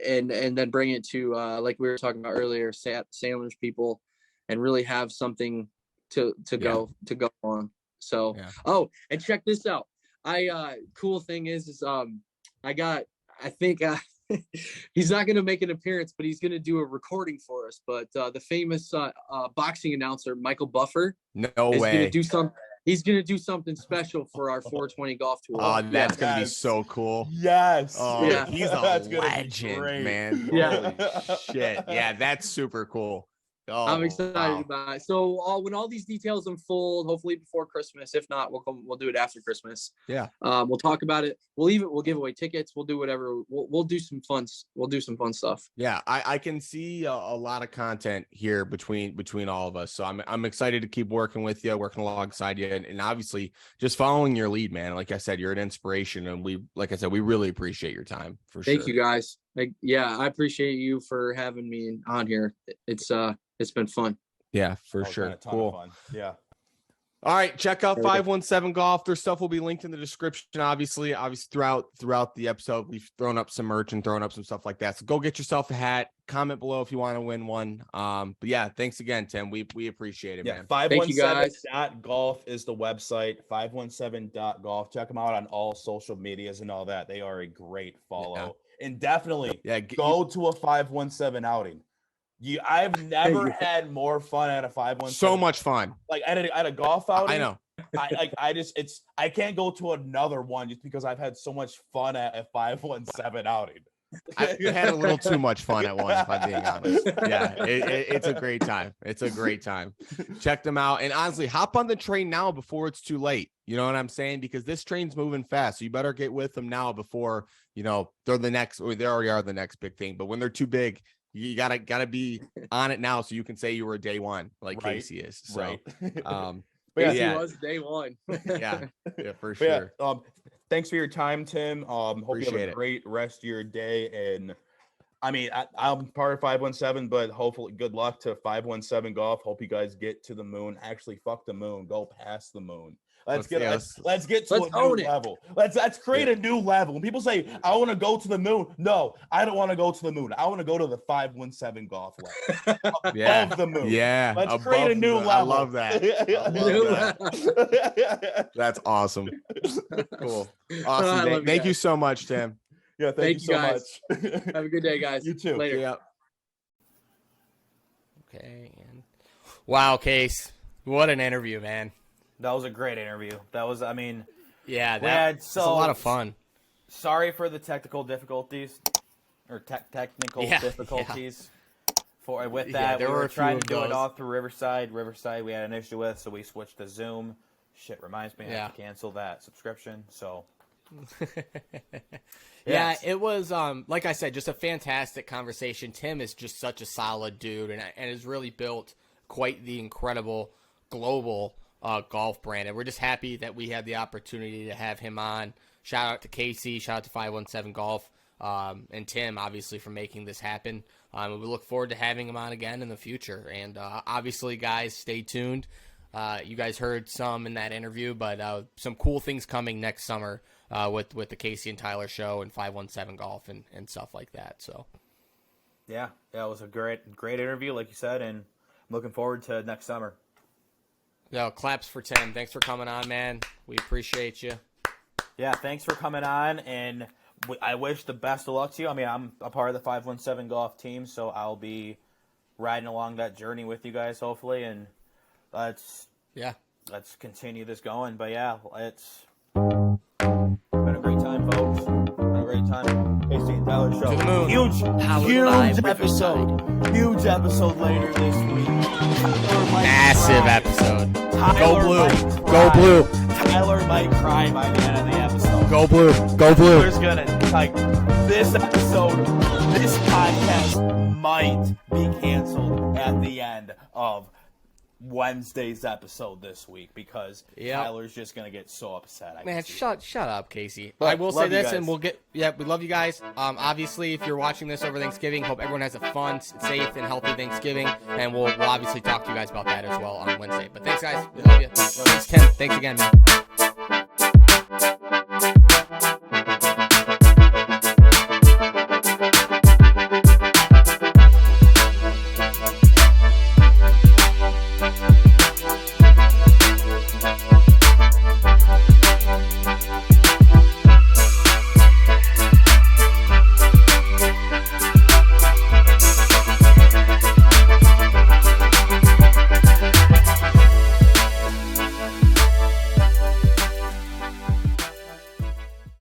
then bring it to like we were talking about earlier, Sandler's people, and really have something to go on. So and check this out. Cool thing is I think he's not going to make an appearance, but he's going to do a recording for us. But the famous boxing announcer, Michael Buffer, is he's going to do something special for our 420 golf tour. Oh, that's going to be so cool. Yes. Oh, yeah. He's a legend, man. Yeah. Holy shit. Yeah, that's super cool. Oh, I'm excited about it. So when all these details unfold, hopefully before Christmas. If not, we'll do it after Christmas. Yeah. We'll talk about it. We'll give away tickets. We'll do whatever. We'll do some fun. We'll do some fun stuff. Yeah, I can see a lot of content here between all of us. So I'm excited to keep working with you, working alongside you, and obviously just following your lead, man. Like I said, you're an inspiration, and we really appreciate your time for sure. Thank you, guys. I appreciate you for having me on here. It's been fun. Yeah, for sure. Cool. Fun. Yeah. All right, check out 517 Golf. Their stuff will be linked in the description. Obviously throughout the episode, we've thrown up some merch and thrown up some stuff like that. So go get yourself a hat. Comment below if you want to win one. But yeah, thanks again, Tim. We appreciate it, man. 517.golf is the website. 517.golf. Check them out on all social medias and all that. They are a great follow. Yeah. And definitely go to a 517 outing. I've never had more fun at a 517. So much fun. Like at a golf outing. I know. I can't go to another one just because I've had so much fun at a 517 outing. I had a little too much fun at one, if I'm being honest. Yeah, it's a great time. It's a great time. Check them out. And honestly, hop on the train now before it's too late. You know what I'm saying? Because this train's moving fast. So you better get with them now before, they're the next, or they already are the next big thing. But when they're too big, you gotta be on it now so you can say you were day one, like Casey is. So Casey was day one. yeah, for sure. Thanks for your time, Tim. Hope Appreciate you have a great rest of your day. And I mean, I'm part of 517, but hopefully good luck to 517 Golf. Hope you guys get to the moon. Actually, fuck the moon. Go past the moon. Let's get to a new level. Let's create a new level. When people say, I want to go to the moon. No, I don't want to go to the moon. I want to go to the 517 Golf level. Above the moon. Yeah. Let's create a new level. I love that. That's awesome. Cool. Awesome. Thank you so much, Tim. Yeah, thank you so guys. much. Have a good day, guys. You too. Later. Yeah. Okay. Wow, Case. What an interview, man. That was a great interview. That's a lot of fun. Sorry for the technical difficulties, or technical difficulties. With that, we were trying to do it all through Riverside. We had an issue with, so we switched to Zoom. Shit, reminds me I have to cancel that subscription. So. Yeah, it was like I said, just a fantastic conversation. Tim is just such a solid dude, and has really built quite the incredible global golf brand. And we're just happy that we had the opportunity to have him on. Shout out to Casey, shout out to 517 Golf, and Tim, obviously, for making this happen. We look forward to having him on again in the future. And obviously, guys, stay tuned. You guys heard some in that interview, but some cool things coming next summer with the Casey and Tyler show and 517 Golf and stuff like that. So, yeah, it was a great interview, like you said, and I'm looking forward to next summer. Yeah, claps for Tim. Thanks for coming on, man. We appreciate you. Yeah, thanks for coming on, and I wish the best of luck to you. I mean, I'm a part of the 517 Golf team, so I'll be riding along that journey with you guys, hopefully, and let's continue this going. But yeah, it's been a great time, folks. Been a great time. Casey and Tyler show. To the moon. Huge episode later this week. Massive episode. Go blue. Go blue. Tyler might cry by the end of the episode. Go blue. Go blue. Tyler's gonna this episode, this podcast might be canceled at the end of Wednesday's episode this week because Tyler's just gonna get so upset. Man, shut up, Casey. But I will say this, and we love you guys. Obviously, if you're watching this over Thanksgiving, hope everyone has a fun, safe, and healthy Thanksgiving, and we'll obviously talk to you guys about that as well on Wednesday. But thanks, guys. We love you. Thanks, Tim. Thanks again, man.